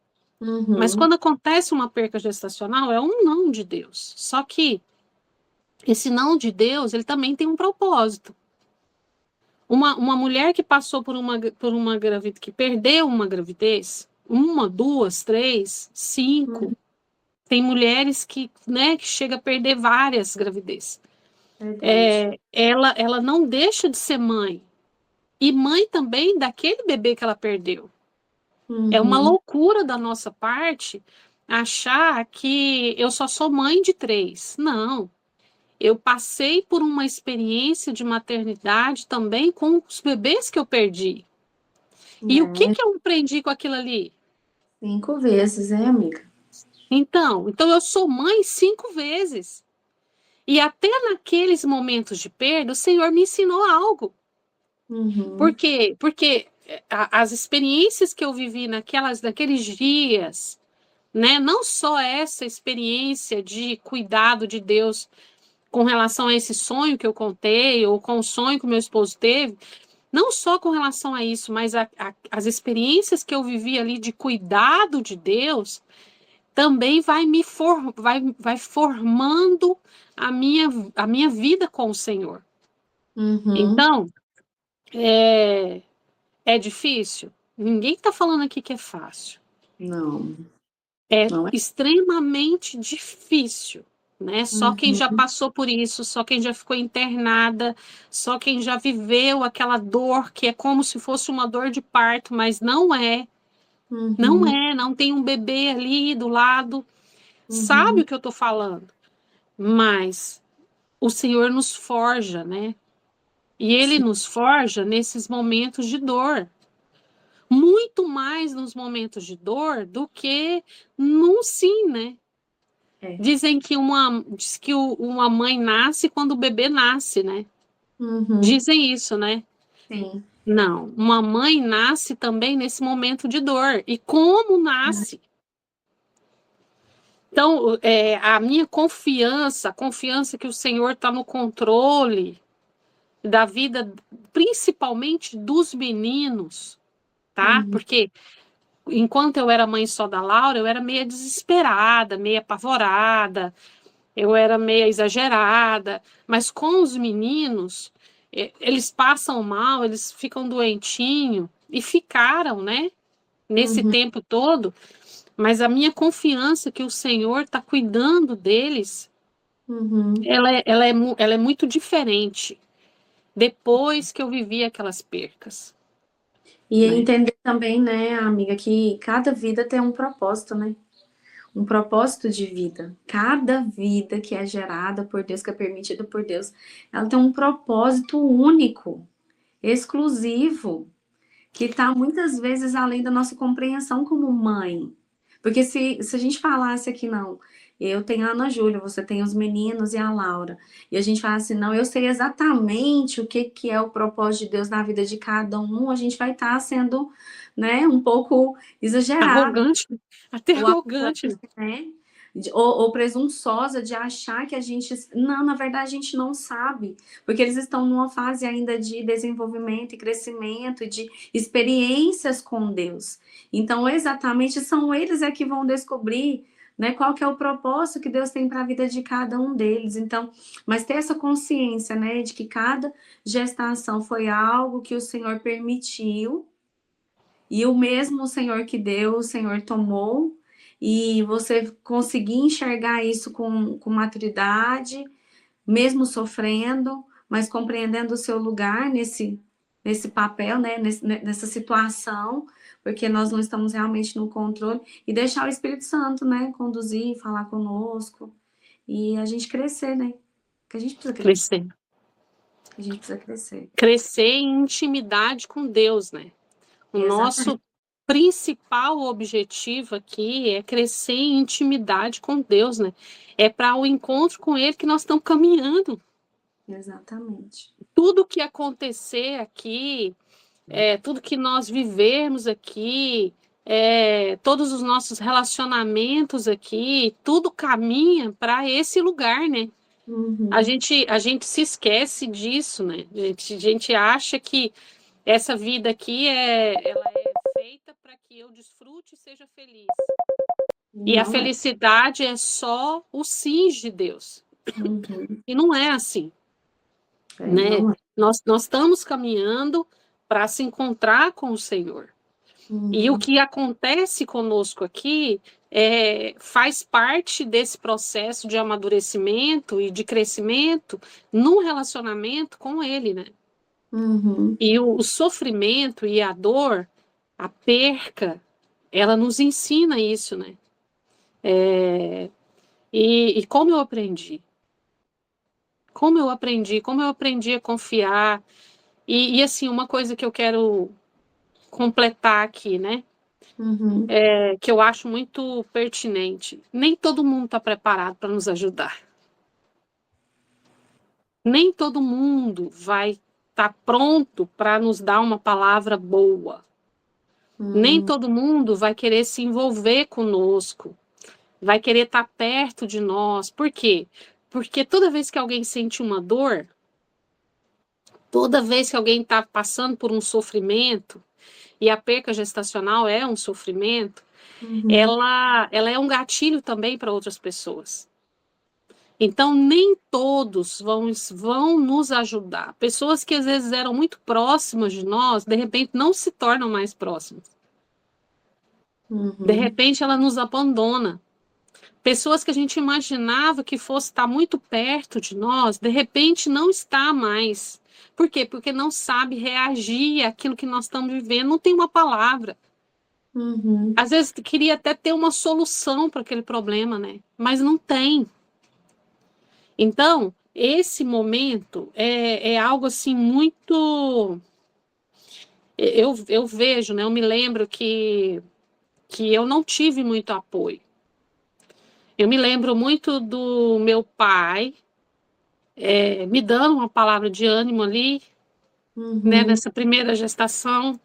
Mas uhum, quando acontece uma perca gestacional, é um não de Deus. Só que esse não de Deus, ele também tem um propósito. Uma mulher que passou por uma gravidez, que perdeu uma gravidez, uma, duas, três, cinco, uhum. tem mulheres que, né, que chega a perder várias gravidezes. Verdade. Ela não deixa de ser mãe. E mãe também daquele bebê que ela perdeu. É uma Uhum, loucura da nossa parte achar que eu só sou mãe de três. Não. Eu passei por uma experiência de maternidade também com os bebês que eu perdi. E o que é, que eu aprendi com aquilo ali? 5 vezes, é, amiga? Então eu sou mãe 5 vezes. E até naqueles momentos de perda, o Senhor me ensinou algo. Por Uhum, quê? Porque as experiências que eu vivi naqueles dias, né? Não só essa experiência de cuidado de Deus com relação a esse sonho que eu contei, ou com o sonho que meu esposo teve, não só com relação a isso, mas as experiências que eu vivi ali de cuidado de Deus, também vai formando a minha vida com o Senhor. uhum. Então, é, é difícil? Ninguém está falando aqui que é fácil. Não, É não é. extremamente difícil, né? Só quem já Uhum, passou por isso, só quem já ficou internada, só quem já viveu aquela dor que é como se fosse uma dor de parto, mas não é. Não uhum, é, não tem um bebê ali do lado. Sabe uhum. o que eu estou falando? Mas o Senhor nos forja, né? E Ele Sim, nos forja nesses momentos de dor. Muito mais nos momentos de dor do que num sim, né? é. Diz que uma mãe nasce quando o bebê nasce, né? Uhum, Dizem isso, né? sim. Não, uma mãe nasce também nesse momento de dor. E como nasce? Então, a minha confiança, a confiança que o Senhor está no controle da vida, principalmente dos meninos, tá? Uhum, Porque enquanto eu era mãe só da Laura, eu era meio desesperada, meio apavorada, eu era meio exagerada, mas com os meninos, eles passam mal, eles ficam doentinhos, e ficaram, né, nesse uhum, tempo todo, mas a minha confiança que o Senhor está cuidando deles, uhum. ela é muito diferente depois que eu vivi aquelas percas, E né? entender também, né, amiga, que cada vida tem um propósito, né? Um propósito de vida. Cada vida que é gerada por Deus, que é permitida por Deus, ela tem um propósito único, exclusivo, que está muitas vezes além da nossa compreensão como mãe. Porque se a gente falasse aqui, não, eu tenho a Ana Júlia, você tem os meninos e a Laura, e a gente fala assim, não, eu sei exatamente o que, que é o propósito de Deus na vida de cada um, a gente vai estar sendo, né, um pouco exagerado, Arrogante, até ou arrogante. arrogante, né? Ou presunçosa de achar que a gente. Não, na verdade a gente não sabe, porque eles estão numa fase ainda de desenvolvimento e crescimento, e de experiências com Deus. Então, exatamente, são eles é que vão descobrir, né? Qual que é o propósito que Deus tem para a vida de cada um deles. Então, mas ter essa consciência, né, de que cada gestação foi algo que o Senhor permitiu e o mesmo Senhor que deu, o Senhor tomou, e você conseguir enxergar isso com maturidade, mesmo sofrendo, mas compreendendo o seu lugar nesse papel, né, nessa situação, porque nós não estamos realmente no controle, e deixar o Espírito Santo, né, conduzir, falar conosco, e a gente crescer, né, que a gente precisa crescer, Crescer. a gente precisa crescer. Crescer em intimidade com Deus, né? O Exatamente. nosso principal objetivo aqui é crescer em intimidade com Deus, né? É para o encontro com Ele que nós estamos caminhando. Exatamente. Tudo que acontecer aqui, tudo que nós vivermos aqui, todos os nossos relacionamentos aqui, tudo caminha para esse lugar, né? A Uhum. gente, a gente se esquece disso, né? A gente acha que essa vida aqui ela é feita para que eu desfrute e seja feliz. E a Não é. felicidade é só o sim de Deus. Uhum. E não é assim, né? Não é. Nós estamos caminhando para se encontrar com o Senhor. E o Uhum. que acontece conosco aqui faz parte desse processo de amadurecimento e de crescimento num relacionamento com Ele, né? Uhum. E o sofrimento e a dor, a perca, ela nos ensina isso, né? E como eu aprendi? Como eu aprendi a confiar. E assim, uma coisa que eu quero completar aqui, né? Uhum. Que eu acho muito pertinente. Nem todo mundo está preparado para nos ajudar. Nem todo mundo vai estar pronto para nos dar uma palavra boa. Nem Uhum. todo mundo vai querer se envolver conosco, vai querer estar perto de nós. Por quê? Porque toda vez que alguém sente uma dor, toda vez que alguém está passando por um sofrimento, e a perca gestacional é um sofrimento, Uhum. ela é um gatilho também para outras pessoas. Então, nem todos vão nos ajudar. Pessoas que às vezes eram muito próximas de nós, de repente não se tornam mais próximas. De Uhum. repente, ela nos abandona. Pessoas que a gente imaginava que fosse estar muito perto de nós, de repente não está mais. Por quê? Porque não sabe reagir àquilo que nós estamos vivendo, não tem uma palavra. Uhum. Às vezes queria até ter uma solução para aquele problema, né? Mas não tem. Então, esse momento é algo assim muito. Eu vejo, né? Eu me lembro que eu não tive muito apoio. Eu me lembro muito do meu pai me dando uma palavra de ânimo ali, né, Uhum. nessa primeira gestação,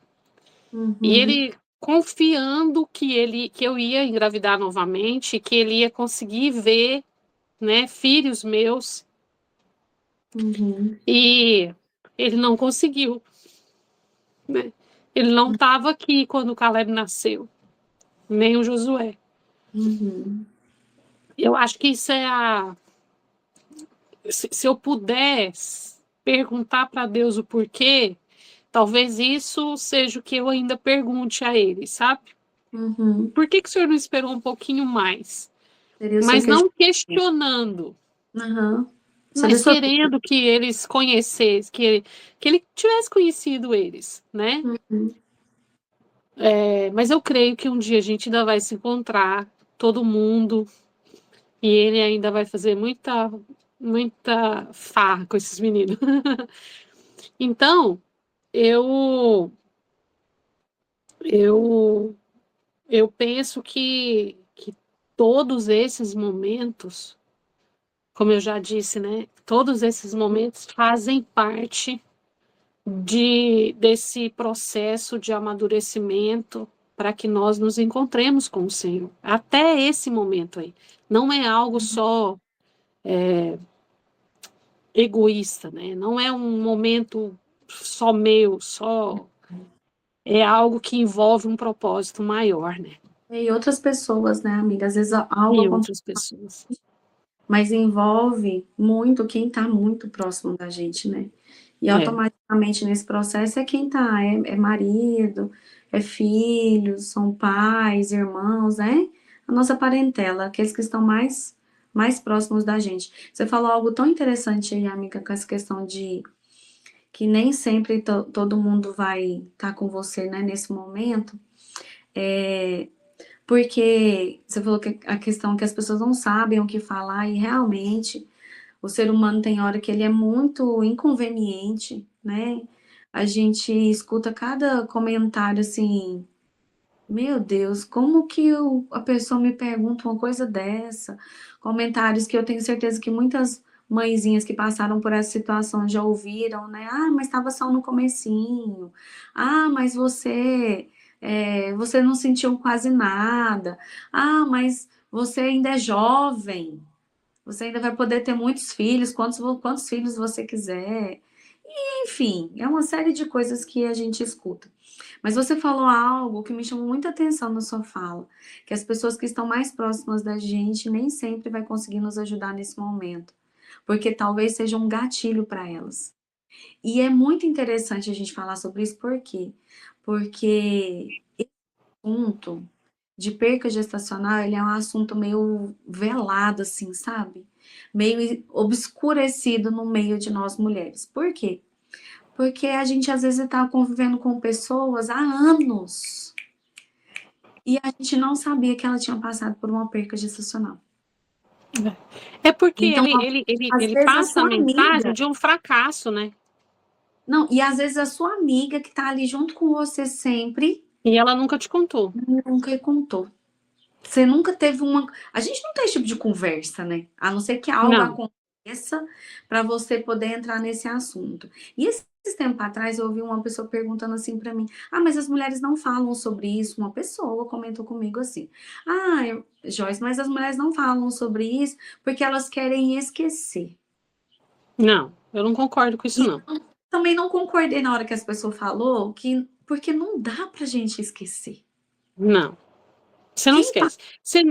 e Uhum. ele confiando que eu ia engravidar novamente, que ele ia conseguir ver, né, filhos meus, Uhum. e ele não conseguiu, né? Ele não estava aqui quando o Caleb nasceu, nem o Josué. Uhum. Eu acho que isso se eu puder perguntar para Deus o porquê, talvez isso seja o que eu ainda pergunte a ele, sabe? Uhum. Por que o senhor não esperou um pouquinho mais? Seria o seu Mas não questionamento. questionando, Aham. Saber mas sua querendo que eles conhecessem, que ele tivesse conhecido eles, né? Uhum. Mas eu creio que um dia a gente ainda vai se encontrar, todo mundo, e ele ainda vai fazer muita farra com esses meninos. Então, eu, eu, eu penso que todos esses momentos, como eu já disse, né? Todos esses momentos fazem parte desse processo de amadurecimento para que nós nos encontremos com o Senhor. Até esse momento aí. Não é algo só egoísta, né? Não é um momento só meu, só. É algo que envolve um propósito maior, né? E outras pessoas, né, amiga? Às vezes algo E acontece, outras pessoas. mas envolve muito quem está muito próximo da gente, né? E É, automaticamente nesse processo é quem tá, é marido, é filho, são pais, irmãos, né? A nossa parentela, aqueles que estão mais próximos da gente. Você falou algo tão interessante aí, amiga, com essa questão de que nem sempre todo mundo vai estar com você, né, nesse momento. Porque você falou que a questão é que as pessoas não sabem o que falar e realmente o ser humano tem hora que ele é muito inconveniente, né? A gente escuta cada comentário assim, meu Deus, como que a pessoa me pergunta uma coisa dessa? Comentários que eu tenho certeza que muitas mãezinhas que passaram por essa situação já ouviram, né? Ah, mas estava só no comecinho. Ah, mas você não sentiu quase nada. Ah, mas você ainda é jovem. Você ainda vai poder ter muitos filhos, quantos filhos você quiser. Enfim, é uma série de coisas que a gente escuta. Mas você falou algo que me chamou muita atenção na sua fala, que as pessoas que estão mais próximas da gente nem sempre vai conseguir nos ajudar nesse momento, porque talvez seja um gatilho para elas. E é muito interessante a gente falar sobre isso, por quê? Porque o assunto de perca gestacional, ele é um assunto meio velado, assim, sabe? Meio obscurecido no meio de nós mulheres. Por quê? Porque a gente às vezes está convivendo com pessoas há anos e a gente não sabia que ela tinha passado por uma perca gestacional. é porque Então, às ele vezes a passa a sua mensagem amiga, de um fracasso, né? não, e às vezes a sua amiga que está ali junto com você sempre, E ela nunca te contou. nunca contou. Você nunca teve uma. A gente não tem esse tipo de conversa, né? A não ser que algo Não, aconteça para você poder entrar nesse assunto. E esses tempos atrás eu ouvi uma pessoa perguntando assim para mim: Ah, mas as mulheres não falam sobre isso. Uma pessoa comentou comigo assim: Ah, Joyce, mas as mulheres não falam sobre isso porque elas querem esquecer. não, eu não concordo com isso, E não. eu também não concordei na hora que as pessoas falou que porque não dá pra gente esquecer. Não, você não Quem tá. esquece. Você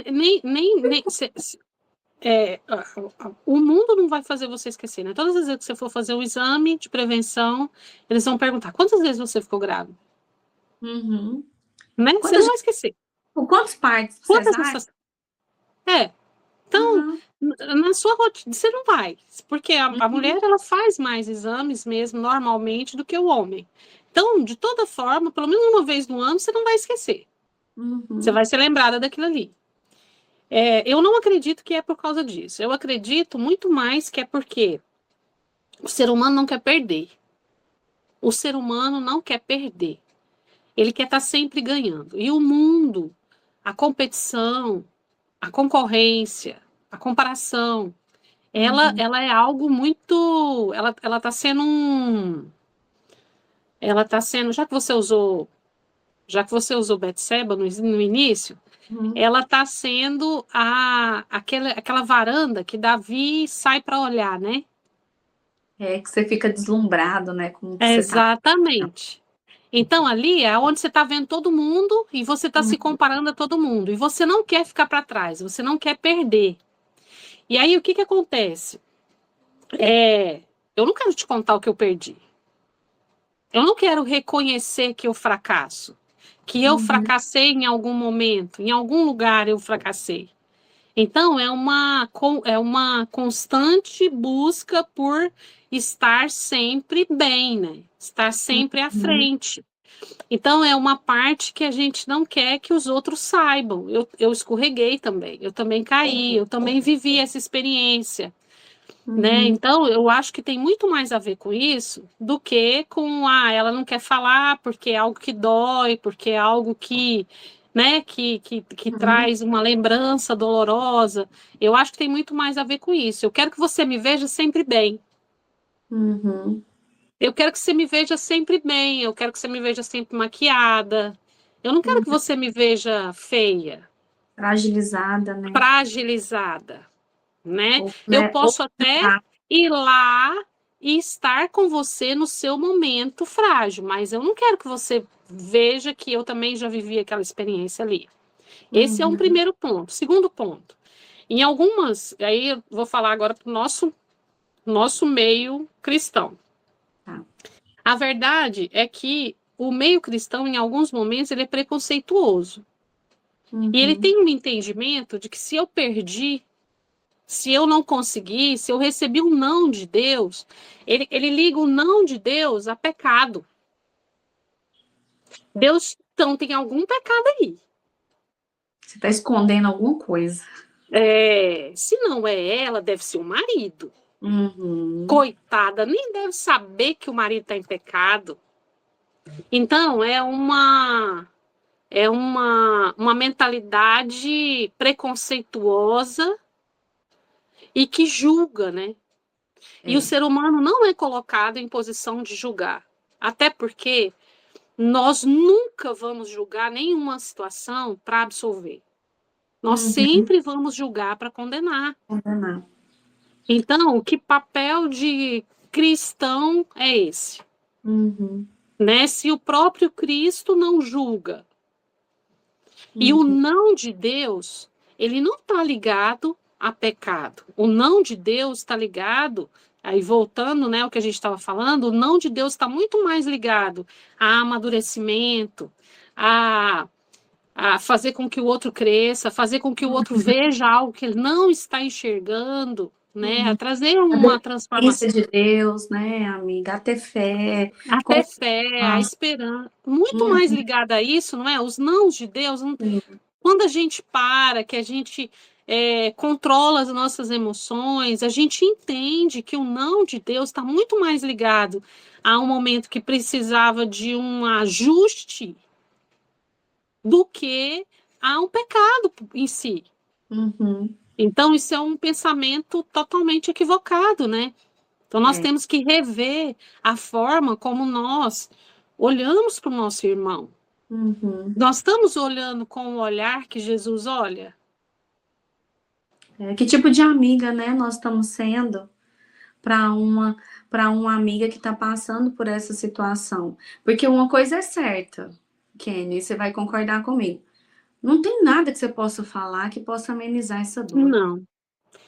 o mundo não vai fazer você esquecer, né? Todas as vezes que você for fazer um exame de prevenção, eles vão perguntar quantas vezes você ficou grávida, Uhum. né? Você não Quantas, vai esquecer. quantos partos Quantas cesáreos? gestações? É, então, Uhum, na sua rotina, você não vai, porque a mulher uhum, ela faz mais exames mesmo normalmente do que o homem. Então, de toda forma, pelo menos uma vez no ano, você não vai esquecer. Você uhum, vai ser lembrada daquilo ali. Eu não acredito que é por causa disso. Eu acredito muito mais que é porque o ser humano não quer perder. O ser humano não quer perder. Ele quer estar sempre ganhando. E o mundo, a competição, a concorrência, a comparação, uhum. ela é algo muito. Ela está sendo um. Ela está sendo. Já que você usou Betseba no início, Uhum. ela está sendo aquela varanda que Davi sai para olhar, né? É que você fica deslumbrado, né, com o que você tá. Exatamente. Então, ali é onde você está vendo todo mundo e você está se Uhum, comparando a todo mundo. E você não quer ficar para trás, você não quer perder. E aí, o que que acontece? Eu não quero te contar o que eu perdi. Eu não quero reconhecer que eu fracasso. Que eu uhum, fracassei em algum momento, em algum lugar eu fracassei. Então, é uma constante busca por estar sempre bem, né? Estar sempre à uhum, frente. Então, é uma parte que a gente não quer que os outros saibam. Eu escorreguei também, eu também caí, eu também vivi essa experiência, né? uhum, Então, eu acho que tem muito mais a ver com isso do que com, ela não quer falar porque é algo que dói, porque é algo que, né, que uhum, traz uma lembrança dolorosa. Eu acho que tem muito mais a ver com isso. Eu quero que você me veja sempre bem. uhum. Eu quero que você me veja sempre bem, eu quero que você me veja sempre maquiada. Eu não quero que você me veja feia, Fragilizada, né? fragilizada, né? Ou, Eu né? Ou, posso até ir lá e estar com você no seu momento frágil, mas eu não quero que você veja que eu também já vivi aquela experiência ali. Esse é um Uhum. primeiro ponto. Segundo ponto, em algumas, aí eu vou falar agora para o nosso meio cristão. Tá. A verdade é que o meio cristão, em alguns momentos, ele é preconceituoso. E ele Uhum. tem um entendimento de que se eu perdi, se eu não consegui, se eu recebi um não de Deus, ele liga o não de Deus a pecado. Deus, então, tem algum pecado aí. Você está escondendo alguma coisa. Se não é ela, deve ser o marido. Uhum. Coitada, nem deve saber que o marido está em pecado. Então, uma mentalidade preconceituosa e que julga, né? E o É. ser humano não é colocado em posição de julgar. Até porque nós nunca vamos julgar nenhuma situação para absolver. Nós Uhum. sempre vamos julgar para condenar. Condenar. Então, que papel de cristão é esse? Uhum. Né? Se o próprio Cristo não julga, e o Uhum. não de Deus, ele não está ligado a pecado. O não de Deus está ligado, aí voltando, né, ao que a gente estava falando, o não de Deus está muito mais ligado a amadurecimento, a, a fazer com que o outro cresça, fazer com que o outro veja algo que ele não está enxergando, né, a Uhum. trazer A uma dependência transformação. de Deus, né, amiga? A ter fé. Até fé, a Confiar. esperança, muito mais Uhum. ligada a isso, não é? Os nãos de Deus, Sim. quando a gente para, que a gente controla as nossas emoções, a gente entende que o não de Deus está muito mais ligado a um momento que precisava de um ajuste do que a um pecado em si. Uhum. Então, isso é um pensamento totalmente equivocado, né? Então, nós É. temos que rever a forma como nós olhamos para o nosso irmão. Uhum. Nós estamos olhando com o olhar que Jesus olha? É. Que tipo de amiga, né, nós estamos sendo para uma amiga que está passando por essa situação? Porque uma coisa é certa, Kenny, você vai concordar comigo. Não tem nada que você possa falar que possa amenizar essa dor. Não.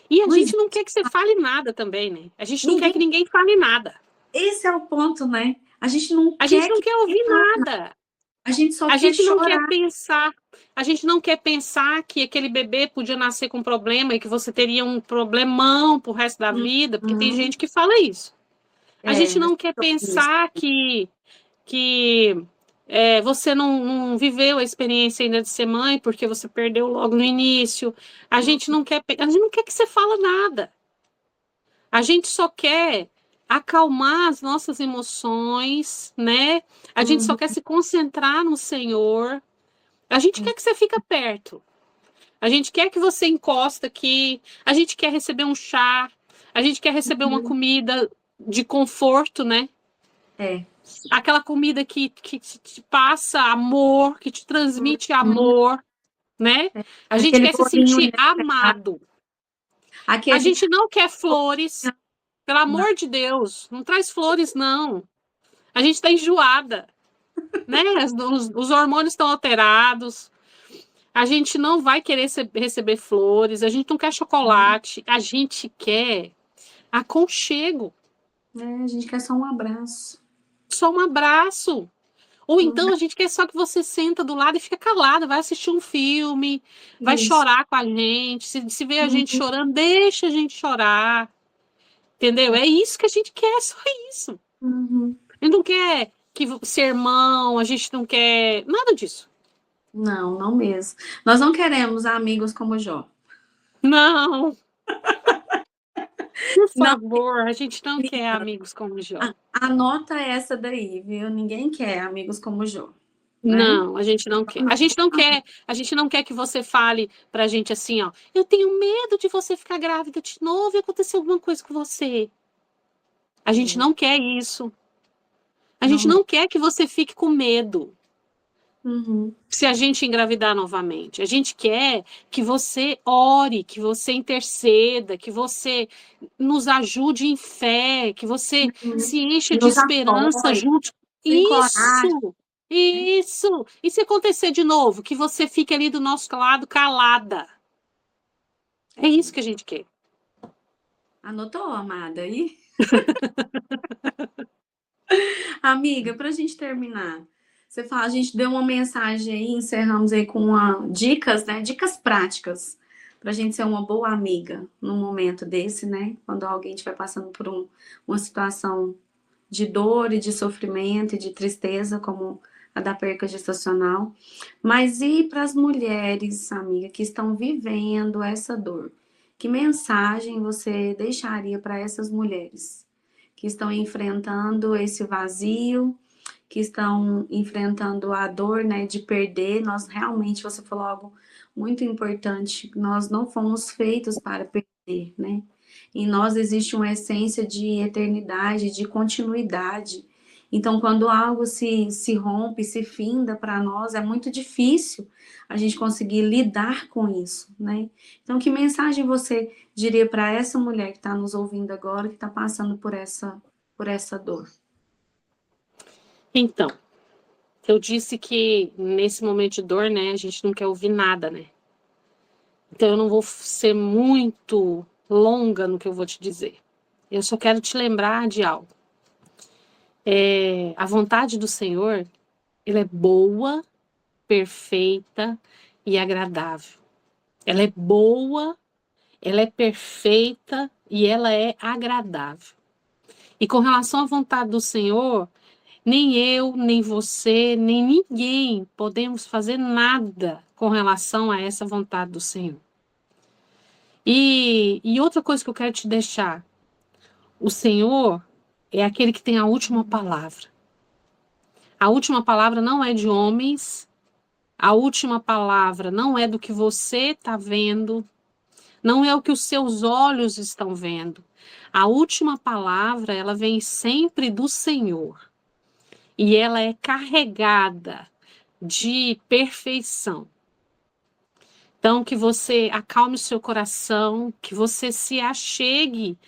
E a Não gente existe. não quer que você fale nada também, né? A gente não quer que Ninguém. ninguém fale nada. Esse é o ponto, né? A gente não A gente quer não que quer ninguém ouvir fale. nada. A gente só A quer gente não quer chorar. pensar. A gente não quer pensar que aquele bebê podia nascer com problema e que você teria um problemão pro resto da vida, porque tem Uhum. gente que fala isso. A gente É, não quer pensar que você não viveu a experiência ainda de ser mãe porque você perdeu logo no início. A gente não quer que você fale nada. A gente só quer acalmar as nossas emoções, né? A gente só uhum. quer se concentrar no Senhor. A gente quer que você fique perto. A gente quer que você encosta aqui. A gente quer receber um chá. A gente quer receber uma Uhum. comida de conforto, né? É. Aquela comida que te passa amor, que te transmite Uhum. amor, né? A gente Aquele quer se bolinho sentir inesperado. amado. A Aquele. gente não quer flores, pelo amor de Deus. Não traz flores, não. A gente está enjoada, né? Os hormônios estão alterados. A gente não vai querer receber flores. A gente não quer chocolate. A gente quer aconchego. É, a gente quer só um abraço. Só um abraço. Ou Uhum. então a gente quer só que você senta do lado e fica calada, vai assistir um filme, vai Isso. chorar com a gente. Se vê a gente Uhum. chorando, deixa a gente chorar. Entendeu? É isso que a gente quer, só isso. Uhum. A gente não quer que ser irmão, a gente não quer nada disso. Não, não mesmo. Nós não queremos amigos como Jó. Não, por Não, favor, a gente não quer menina, amigos como Jó. anota essa daí, viu? Ninguém quer amigos como Jó, né? Não, a gente não quer. Não. A gente não quer que você fale pra gente assim, ó, eu tenho medo de você ficar grávida de novo e acontecer alguma coisa com você. A gente É, não quer isso. A não gente mesmo. não quer que você fique com medo Uhum. se a gente engravidar novamente. A gente quer que você ore, que você interceda, que você nos ajude em fé, que você Uhum. se encha de Nos esperança apoie, junto. tem coragem. Isso! né? Isso! E se acontecer de novo, que você fique ali do nosso lado calada? É isso que a gente quer. Anotou, amada? Aí, amiga, para a gente terminar, você fala, a gente deu uma mensagem aí, encerramos aí com dicas, né? Dicas práticas para a gente ser uma boa amiga num momento desse, né? Quando alguém estiver passando por uma situação de dor e de sofrimento e de tristeza, como a da perca gestacional. Mas e para as mulheres, amiga, que estão vivendo essa dor? Que mensagem você deixaria para essas mulheres que estão enfrentando esse vazio, que estão enfrentando a dor, né, de perder? Nós realmente, você falou algo muito importante, nós não fomos feitos para perder, né? Em nós existe uma essência de eternidade, de continuidade. Então, quando algo se rompe, se finda para nós, é muito difícil a gente conseguir lidar com isso, né? Então, que mensagem você diria para essa mulher que está nos ouvindo agora, que está passando por essa dor? Então, eu disse que nesse momento de dor, né, a gente não quer ouvir nada, né? Então eu não vou ser muito longa no que eu vou te dizer. Eu só quero te lembrar de algo. A vontade do Senhor, ela é boa, perfeita e agradável. Ela é boa, ela é perfeita e ela é agradável. E com relação à vontade do Senhor, nem eu, nem você, nem ninguém podemos fazer nada com relação a essa vontade do Senhor. E outra coisa que eu quero te deixar: o Senhor é aquele que tem a última palavra. A última palavra não é de homens, a última palavra não é do que você está vendo, não é o que os seus olhos estão vendo. A última palavra, ela vem sempre do Senhor. E ela é carregada de perfeição. Então, que você acalme o seu coração, que você se achegue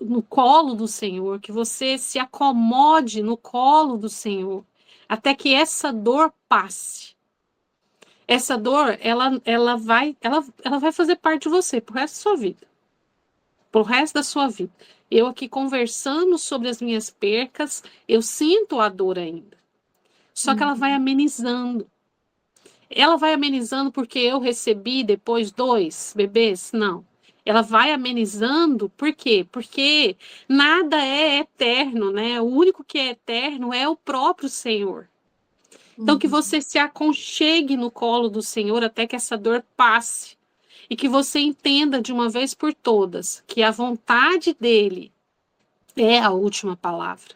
no colo do Senhor, que você se acomode no colo do Senhor, até que essa dor passe. Essa dor, ela vai fazer parte de você pro resto da sua vida. Pro resto da sua vida. Eu aqui conversando sobre as minhas percas, eu sinto a dor ainda. Só que ela vai amenizando. Ela vai amenizando porque eu recebi depois 2 bebês? Não. Ela vai amenizando, por quê? Porque nada é eterno, né? O único que é eterno é o próprio Senhor. Então, que Uhum. você se aconchegue no colo do Senhor até que essa dor passe. E que você entenda de uma vez por todas que a vontade dele é a última palavra.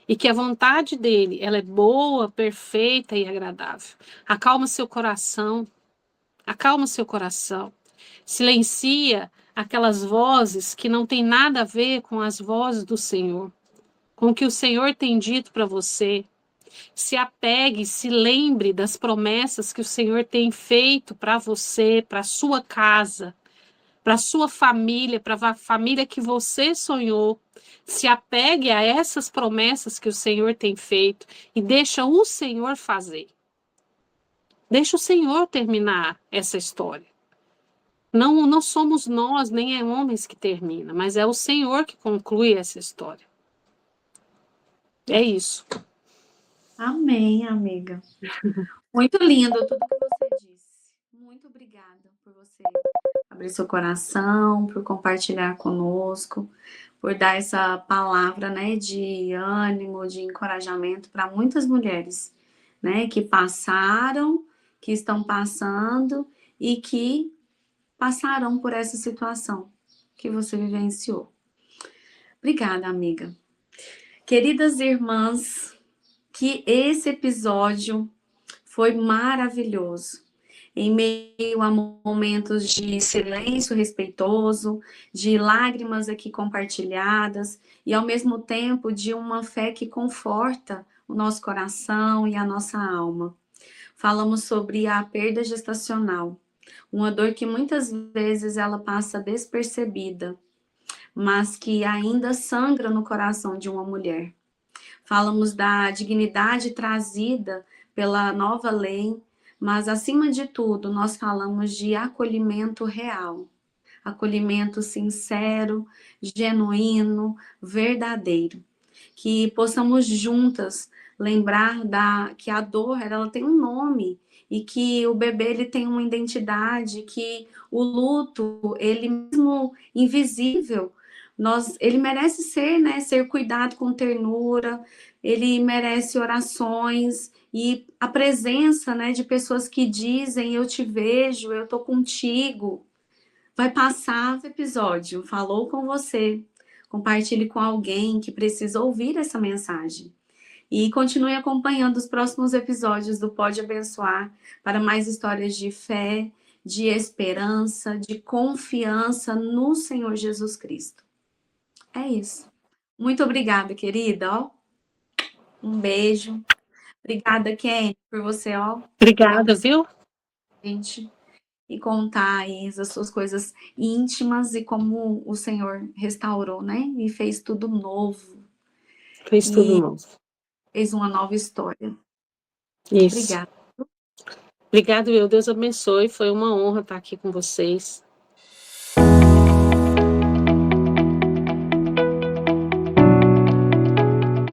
E que a vontade dele, ela é boa, perfeita e agradável. Acalma seu coração, acalma seu coração. Silencia aquelas vozes que não têm nada a ver com as vozes do Senhor, com o que o Senhor tem dito para você. Se apegue, se lembre das promessas que o Senhor tem feito para você, para sua casa, para sua família, para a família que você sonhou. Se apegue a essas promessas que o Senhor tem feito e deixa o Senhor fazer. Deixa o Senhor terminar essa história. Não, não somos nós, nem é homens que termina, mas é o Senhor que conclui essa história. É isso. Amém, amiga. Muito lindo tudo que você disse. Muito obrigada por você abrir seu coração, por compartilhar conosco, por dar essa palavra, né, de ânimo, de encorajamento para muitas mulheres, né, que passaram, que estão passando e que passarão por essa situação que você vivenciou. Obrigada, amiga. Queridas irmãs, que esse episódio foi maravilhoso. Em meio a momentos de silêncio respeitoso, de lágrimas aqui compartilhadas e ao mesmo tempo de uma fé que conforta o nosso coração e a nossa alma. Falamos sobre a perda gestacional, uma dor que muitas vezes ela passa despercebida, mas que ainda sangra no coração de uma mulher. falamos da dignidade trazida pela nova lei, mas, acima de tudo, nós falamos de acolhimento real, acolhimento sincero, genuíno, verdadeiro. Que possamos juntas lembrar que a dor ela tem um nome e que o bebê ele tem uma identidade, que o luto, ele mesmo invisível, ele merece ser, né, ser cuidado com ternura, ele merece orações e a presença, né, de pessoas que dizem eu te vejo, eu tô contigo. Vai passar o episódio, falou com você, compartilhe com alguém que precisa ouvir essa mensagem. E continue acompanhando os próximos episódios do Pode Abençoar para mais histórias de fé, de esperança, de confiança no Senhor Jesus Cristo. É isso. Muito obrigada, querida. Ó, um beijo. Obrigada, Ken, por você, ó, Obrigada, viu? gente, e contar aí as suas coisas íntimas e como o Senhor restaurou, né? E fez tudo novo. Fez tudo E novo. fez uma nova história. Isso. Obrigada. Obrigado, meu Deus abençoe. Foi uma honra estar aqui com vocês.